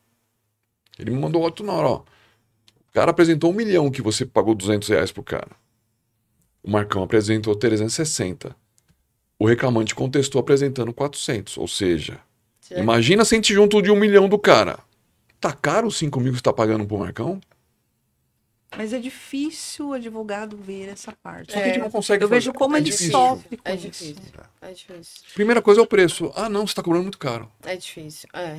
Ele me mandou outro na hora, ó. O cara apresentou 1 milhão que você pagou 200 reais pro cara. O Marcão apresentou 360. O reclamante contestou apresentando 400. Ou seja, imagina se a gente junto de 1 milhão do cara. Tá caro os 5 mil que você tá pagando pro Marcão? Mas é difícil o advogado ver essa parte. Só que a gente não consegue Eu fazer. vejo como É ele difícil. sofre com É isso. difícil. É difícil. Primeira coisa é o preço. Ah, não, você tá cobrando muito caro. É difícil. É.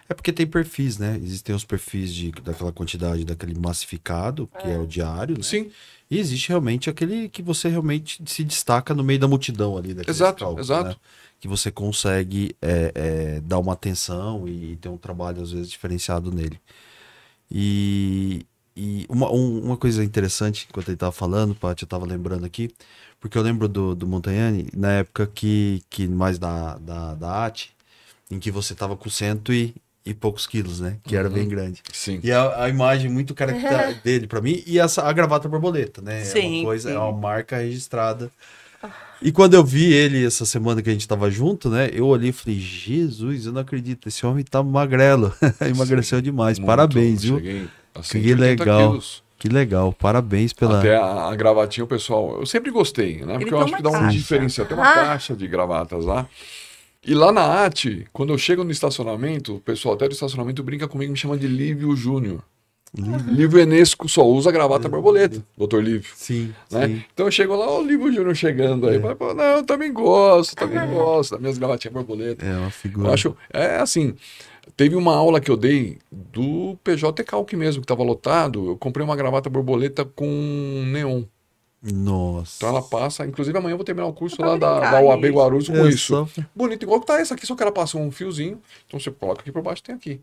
É porque tem perfis, né? Existem os perfis daquela quantidade, daquele massificado, que é o diário, né? Sim, E existe realmente aquele que você realmente se destaca no meio da multidão ali. Daqueles Exato, cálculos, exato. né? Que você consegue dar uma atenção e ter um trabalho, às vezes, diferenciado nele. E uma coisa interessante, enquanto ele estava falando, Paty, eu estava lembrando aqui, porque eu lembro do Montagnani, na época que mais da AT, em que você estava com 100 e poucos quilos, né? Que era bem grande. sim. E a imagem muito característica dele pra mim, e a gravata borboleta, né? É Sim, uma coisa, sim. é uma marca registrada. E quando eu vi ele essa semana que a gente tava junto, né? Eu olhei e falei, Jesus, eu não acredito, esse homem tá magrelo. Emagreceu demais. Muito. Parabéns, viu? Cheguei a Que 180 legal. quilos. Que legal. Parabéns pela. Até a gravatinha, o pessoal... Eu sempre gostei, né? Porque eu tem acho uma que dá um caixa. diferencial. Tem uma caixa de gravatas lá. E lá na AT, quando eu chego no estacionamento, o pessoal até do estacionamento brinca comigo e me chama de Lívio Júnior. Lívio Enesco só usa gravata borboleta, doutor Lívio. Sim, Né? sim. Então eu chego lá, ó, o Lívio Júnior chegando aí. Fala, pô, não, também gosto das minhas gravatinhas borboleta. É uma figura. Eu acho, assim, teve uma aula que eu dei do PJ Calc mesmo, que estava lotado. Eu comprei uma gravata borboleta com neon. Nossa. Então ela passa, inclusive amanhã eu vou terminar o curso Pra lá da brincar, UAB isso. Guarulhos com É isso. só- Bonito, igual que tá essa aqui, só que ela passa um fiozinho, então você coloca aqui por baixo, tem aqui.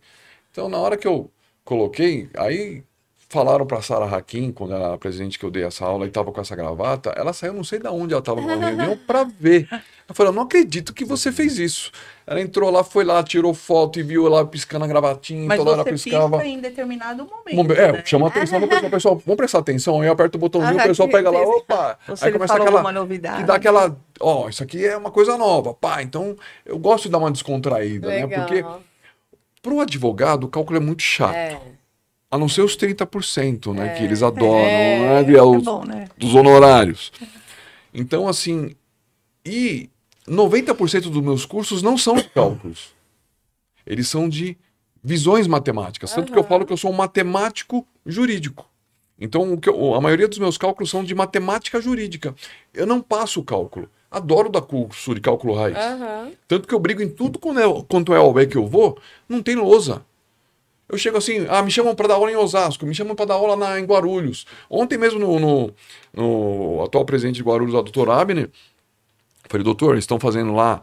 Então na hora que eu coloquei, aí falaram pra Sara Hakim, quando ela era a presidente que eu dei essa aula e tava com essa gravata, ela saiu, não sei de onde ela tava numa reunião pra ver. Eu falei, eu não acredito que você fez isso. Ela entrou lá, foi lá, tirou foto e viu ela piscando a gravatinha, Mas toda hora você piscava. pisca em determinado momento, É, né? chama a atenção do pessoal. Pessoal, vamos prestar atenção. Aí eu aperto o botãozinho, o pessoal pega lá, opa. Você Aí lhe começa falou aquela. uma novidade. Que dá aquela. Ó, isso aqui é uma coisa nova, pá. Então eu gosto de dar uma descontraída, né? Legal. Porque pro advogado o cálculo é muito chato. É. A não ser os 30%, né? Que eles adoram, né? É Os, bom, né? dos honorários. Então, assim. E 90% dos meus cursos não são de cálculos. Eles são de visões matemáticas. Tanto que eu falo que eu sou um matemático jurídico. Então, a maioria dos meus cálculos são de matemática jurídica. Eu não passo o cálculo. Adoro dar curso de cálculo raiz. Aham. Tanto que eu brigo em tudo quanto é OAB que eu vou, não tem lousa. Eu chego assim, me chamam para dar aula em Osasco, me chamam para dar aula em Guarulhos. Ontem mesmo no atual presidente de Guarulhos, o doutor Abner, falei, doutor, eles estão fazendo lá,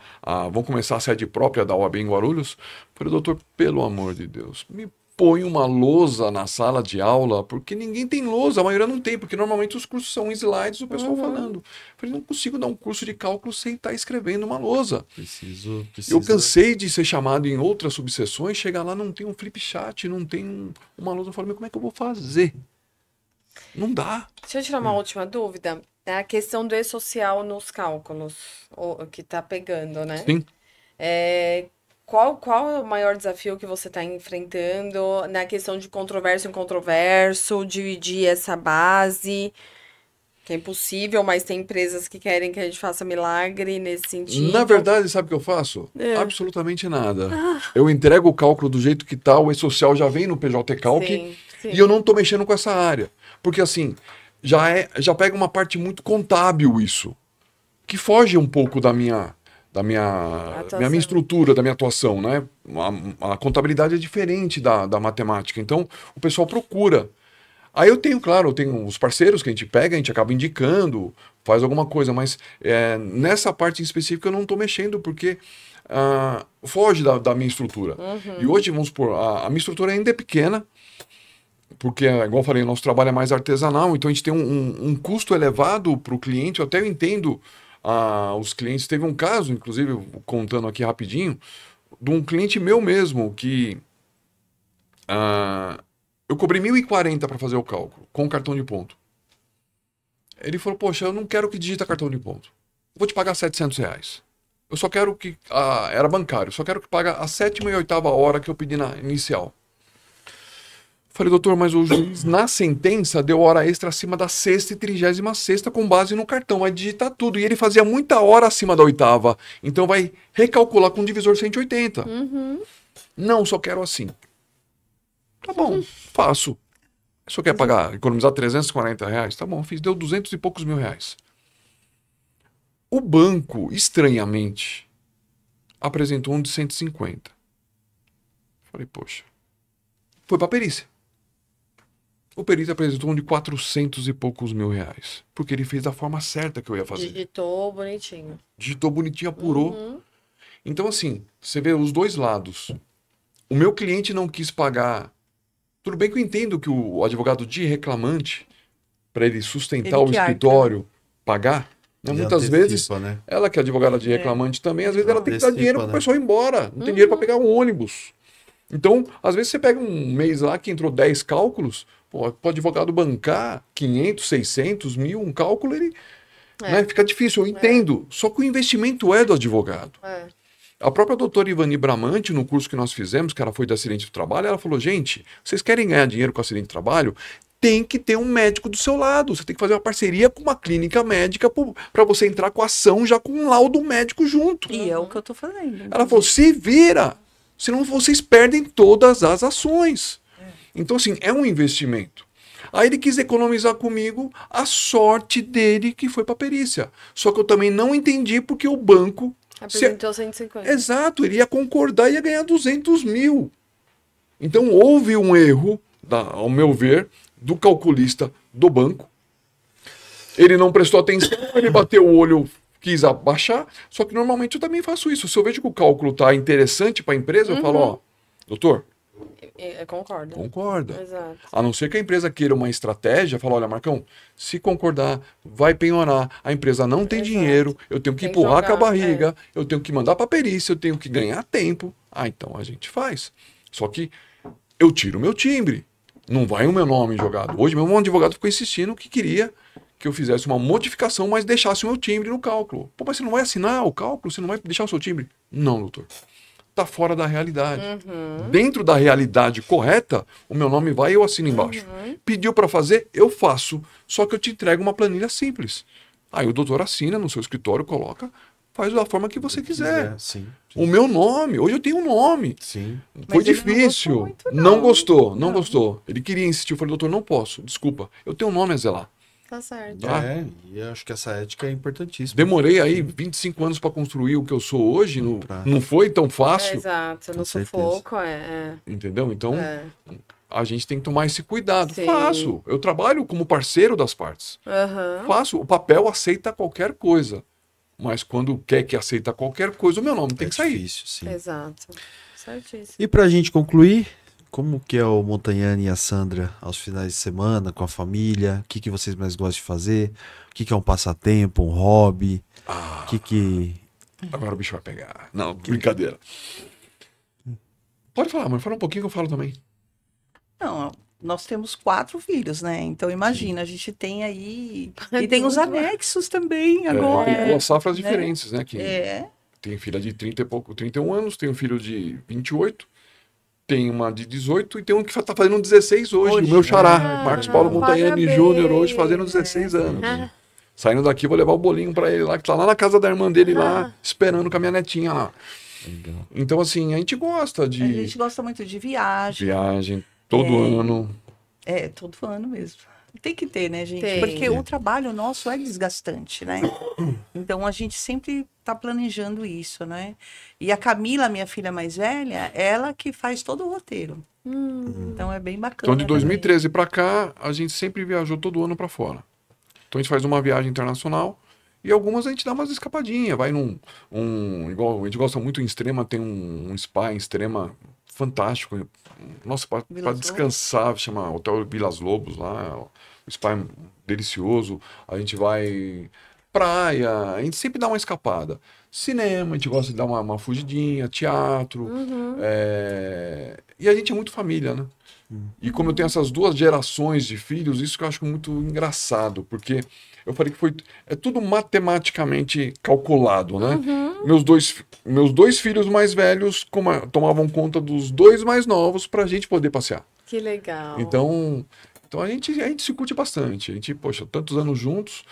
vão começar a sede própria da OAB em Guarulhos. Falei, doutor, pelo amor de Deus, me põe uma lousa na sala de aula, porque ninguém tem lousa, a maioria não tem, porque normalmente os cursos são slides, o pessoal falando. Falei, não consigo dar um curso de cálculo sem estar escrevendo uma lousa. Preciso. Eu cansei de ser chamado em outras subseções, chegar lá, não tem um flip chart, não tem uma lousa. Eu falo, mas como é que eu vou fazer? Não dá. Deixa eu tirar uma última dúvida. É a questão do E-Social nos cálculos, o que tá pegando, né? Sim. Qual é o maior desafio que você está enfrentando na questão de controverso em controverso, dividir essa base, que é impossível, mas tem empresas que querem que a gente faça milagre nesse sentido. Na verdade, sabe o que eu faço? Absolutamente nada. Eu entrego o cálculo do jeito que tá, o E-Social já vem no PJ Calc Sim, sim. e eu não tô mexendo com essa área. Porque assim, já pega uma parte muito contábil isso, que foge um pouco da minha estrutura, da minha atuação, né? A contabilidade é diferente da matemática, então o pessoal procura. Aí eu tenho os parceiros que a gente pega, a gente acaba indicando, faz alguma coisa, mas nessa parte em específico eu não estou mexendo, porque foge da minha estrutura. E hoje, vamos supor, a minha estrutura ainda é pequena, porque, igual eu falei, nosso trabalho é mais artesanal, então a gente tem um custo elevado para o cliente. Eu até entendo os clientes. Teve um caso, inclusive, contando aqui rapidinho, de um cliente meu mesmo, que Eu cobrei 1.040 para fazer o cálculo, com o cartão de ponto. Ele falou, poxa, eu não quero que digita cartão de ponto. Eu vou te pagar R$700. Eu só quero que... era bancário. Eu só quero que pague a 7ª e 8ª hora que eu pedi na inicial. Falei, doutor, mas o juiz na sentença deu hora extra acima da 6ª e 36ª com base no cartão. Vai digitar tudo. E ele fazia muita hora acima da 8ª. Então vai recalcular com o divisor 180. Não, só quero assim. Tá bom, faço. Só quer pagar, economizar R$340? Tá bom, fiz. Deu 200 e poucos mil reais. O banco, estranhamente, apresentou um de 150. Falei, poxa. Foi pra perícia. O perito apresentou um de 400 e poucos mil reais. Porque ele fez da forma certa que eu ia fazer. Digitou bonitinho. Digitou bonitinho, apurou. Então, assim, você vê os dois lados. O meu cliente não quis pagar. Tudo bem que eu entendo que o advogado de reclamante, para ele sustentar o escritório, pagar, né? Muitas vezes, né? ela que é advogada de reclamante também, às vezes ela tem que dar dinheiro para o pessoal ir embora. Não tem dinheiro para pegar um ônibus. Então, às vezes você pega um mês lá que entrou 10 cálculos, pô, para o advogado bancar 500, 600, 1.000, um cálculo, ele né, fica difícil, eu entendo. Só que o investimento é do advogado. A própria doutora Ivani Bramante, no curso que nós fizemos, que ela foi de acidente do trabalho, ela falou, gente, vocês querem ganhar dinheiro com acidente do trabalho? Tem que ter um médico do seu lado. Você tem que fazer uma parceria com uma clínica médica para você entrar com a ação já com um laudo médico junto. E é o que eu tô fazendo. Ela falou, se vira, senão vocês perdem todas as ações. Então, assim, é um investimento. Aí ele quis economizar comigo, a sorte dele que foi para perícia. Só que eu também não entendi porque o banco... Apresentou 150. Exato, ele ia concordar e ia ganhar 200 mil. Então houve um erro, ao meu ver, do calculista do banco. Ele não prestou atenção, ele bateu o olho, quis abaixar. Só que normalmente eu também faço isso. Se eu vejo que o cálculo está interessante para a empresa, eu falo, ó, doutor... Concordo. Concorda. Exato. A não ser que a empresa queira uma estratégia, fala, olha, Marcão, se concordar, vai penhorar, a empresa não tem dinheiro, eu tenho que Tem que empurrar jogar, com a barriga, eu tenho que mandar para perícia, eu tenho que ganhar tempo. Ah, então a gente faz. Só que eu tiro o meu timbre. Não vai o meu nome jogado. Hoje meu advogado ficou insistindo que queria que eu fizesse uma modificação, mas deixasse o meu timbre no cálculo. Pô, mas você não vai assinar o cálculo? Você não vai deixar o seu timbre? Não, doutor. Tá fora da realidade. Dentro da realidade correta, o meu nome vai e eu assino embaixo. Pediu para fazer, eu faço. Só que eu te entrego uma planilha simples. Aí o doutor assina no seu escritório, coloca, faz da forma que você quiser. Sim. O meu nome, hoje eu tenho um nome. Sim. Foi Mas ele difícil. não gostou muito, Não gostou. Ele queria insistir, eu falei, doutor, não posso, desculpa. Eu tenho um nome a zelar. Tá certo. Tá. E eu acho que essa ética é importantíssima. Demorei aí 25 anos para construir o que eu sou hoje, não foi tão fácil. Exato, Com no certeza. sufoco, Entendeu? Então, é. a gente tem que tomar esse cuidado. Sim. Faço. Eu trabalho como parceiro das partes. Faço. O papel aceita qualquer coisa. Mas quando quer que aceita qualquer coisa, o meu nome tem que sair. Difícil, sim. Exato. Certíssimo. E pra gente concluir, como que é o Montagnani e a Sandra aos finais de semana, com a família? O que que vocês mais gostam de fazer? O que que é um passatempo, um hobby? O que que... Agora o bicho vai pegar. Não, brincadeira. Pode falar, mas fala um pouquinho que eu falo também. Não, nós temos 4 filhos, né? Então imagina, a gente tem aí... É E tem os muito, anexos também agora. Tem duas safras né? diferentes, né? Que É, tem filha de 30 e pouco, 31 anos, tem um filho de 28, tem uma de 18 e tem um que tá fazendo 16 hoje, o meu xará, Marcos Paulo Montagnani parabéns. Júnior, hoje fazendo 16 anos. Saindo daqui, vou levar o bolinho pra ele lá, que tá lá na casa da irmã dele lá, esperando com a minha netinha lá. Então, assim, a gente gosta a de gente gosta muito de viagem. viagem todo ano. É, todo ano mesmo. Tem que ter, né, gente? Tem. Porque o trabalho nosso é desgastante, né? Então a gente sempre tá planejando isso, né? E a Camila, minha filha mais velha, ela que faz todo o roteiro. Então é bem bacana. Então, de 2013 pra cá, a gente sempre viajou todo ano pra fora. Então, a gente faz uma viagem internacional e algumas a gente dá umas escapadinhas. Vai igual a gente gosta muito em Extrema, tem um spa em Extrema fantástico. Nossa, para descansar, chama Hotel Vilas Lobos lá. O spa é delicioso. A gente vai praia, a gente sempre dá uma escapada. Cinema, a gente gosta de dar uma fugidinha, teatro. E a gente é muito família, né? E como eu tenho essas duas gerações de filhos, isso que eu acho muito engraçado, porque eu falei que é tudo matematicamente calculado, né? Meus dois filhos mais velhos tomavam conta dos dois mais novos para a gente poder passear. Que legal. Então a gente se curte bastante. A gente, poxa, tantos anos juntos.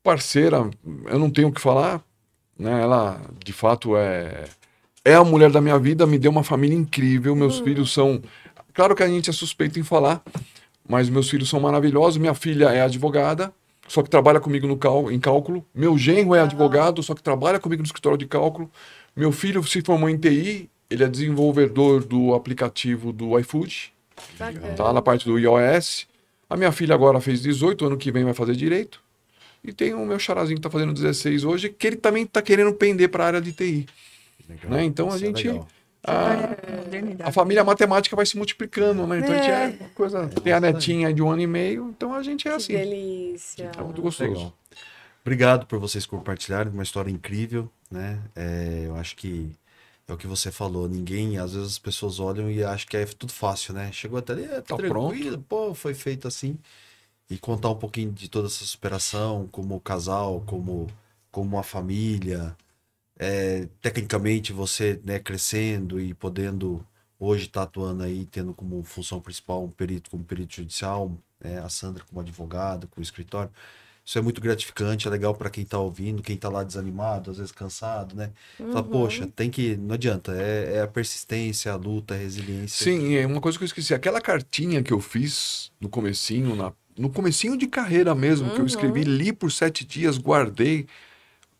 Parceira, eu não tenho o que falar, né? Ela, de fato, é a mulher da minha vida, me deu uma família incrível. Meus filhos são... Claro que a gente é suspeito em falar, mas meus filhos são maravilhosos. Minha filha é advogada, só que trabalha comigo em cálculo. Meu genro é advogado, só que trabalha comigo no escritório de cálculo. Meu filho se formou em TI, ele é desenvolvedor do aplicativo do iFood, tá? Na parte do iOS. A minha filha agora fez 18, ano que vem vai fazer direito. E tem o meu xarazinho que tá fazendo 16 hoje, que ele também tá querendo pender para a área de TI. Né? Então a gente... A família matemática vai se multiplicando, né? Então a gente é uma coisa... Tem a netinha de 1 ano e meio, então a gente é assim. Que delícia. É muito gostoso. Legal. Obrigado por vocês compartilharem uma história incrível, né? Eu acho que é o que você falou. Ninguém, às vezes as pessoas olham e acham que é tudo fácil, né? Chegou até ali, tá tranquilo, pô, foi feito assim. E contar um pouquinho de toda essa superação, como casal, como uma família. Tecnicamente você, né, crescendo e podendo hoje estar atuando aí, tendo como função principal um perito como perito judicial, a Sandra como advogada, com o escritório. Isso é muito gratificante, é legal para quem está ouvindo, quem está lá desanimado, às vezes cansado, né? Fala, poxa, não adianta, é a persistência, a luta, a resiliência. Sim, é uma coisa que eu esqueci. Aquela cartinha que eu fiz no comecinho, no comecinho de carreira mesmo, que eu escrevi, li por 7 dias, guardei.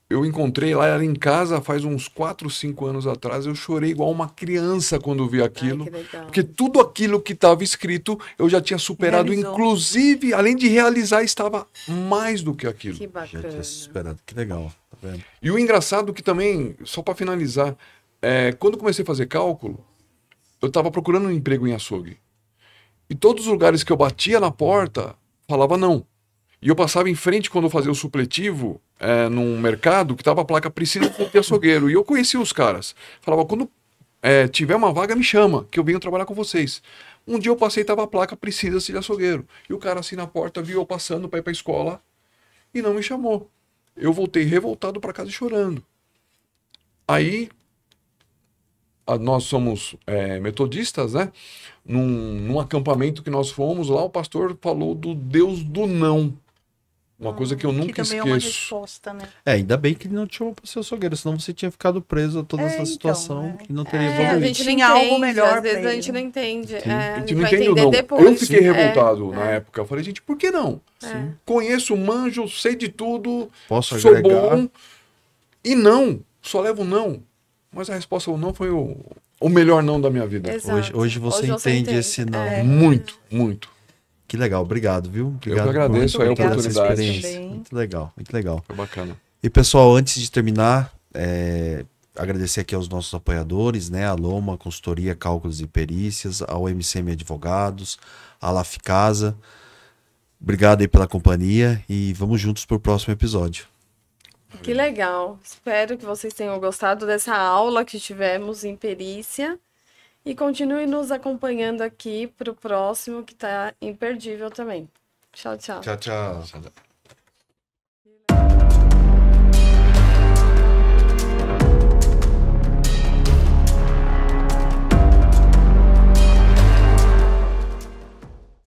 Eu encontrei lá, ela em casa faz uns 4, 5 anos atrás. Eu chorei igual uma criança quando vi aquilo. Porque tudo aquilo que estava escrito eu já tinha superado. Realizou. Inclusive, além de realizar, estava mais do que aquilo. Que bacana. Já tinha superado. Que legal. Tá vendo? E o engraçado que também, só para finalizar, quando comecei a fazer cálculo, eu estava procurando um emprego em açougue. E todos os lugares que eu batia na porta, falava não. E eu passava em frente quando eu fazia o supletivo num mercado que tava a placa precisa de açougueiro. E eu conhecia os caras. Falava, quando tiver uma vaga, me chama, que eu venho trabalhar com vocês. Um dia eu passei e tava a placa precisa-se de açougueiro. E o cara assim na porta viu eu passando para ir para a escola e não me chamou. Eu voltei revoltado para casa chorando. Aí, nós somos metodistas, né? Num acampamento que nós fomos, lá o pastor falou do Deus do não. Uma coisa que eu nunca esqueço. É uma resposta, né? Ainda bem que ele não te chamou para ser açougueiro, senão você tinha ficado preso a toda essa situação que não teria A evoluído. gente tinha algo melhor. Às vezes a gente não entende. A gente não entende, não. Depois. Eu fiquei revoltado na época. Eu falei, gente, por que não? Sim. Conheço, manjo, sei de tudo. Posso sou agregar. Bom. E não, só levo não. Mas a resposta não foi o melhor não da minha vida. Hoje você entende esse não. Muito, muito. Que legal, obrigado, viu? Obrigado. Eu que agradeço a oportunidade. Muito legal, muito legal. Foi bacana. E pessoal, antes de terminar, agradecer aqui aos nossos apoiadores, né? A Loma, Consultoria, Cálculos e Perícias, a OMCM Advogados, a Laficasa. Obrigado aí pela companhia e vamos juntos para o próximo episódio. Que legal. Espero que vocês tenham gostado dessa aula que tivemos em perícia. E continue nos acompanhando aqui para o próximo, que está imperdível também. Tchau, tchau. Tchau, tchau.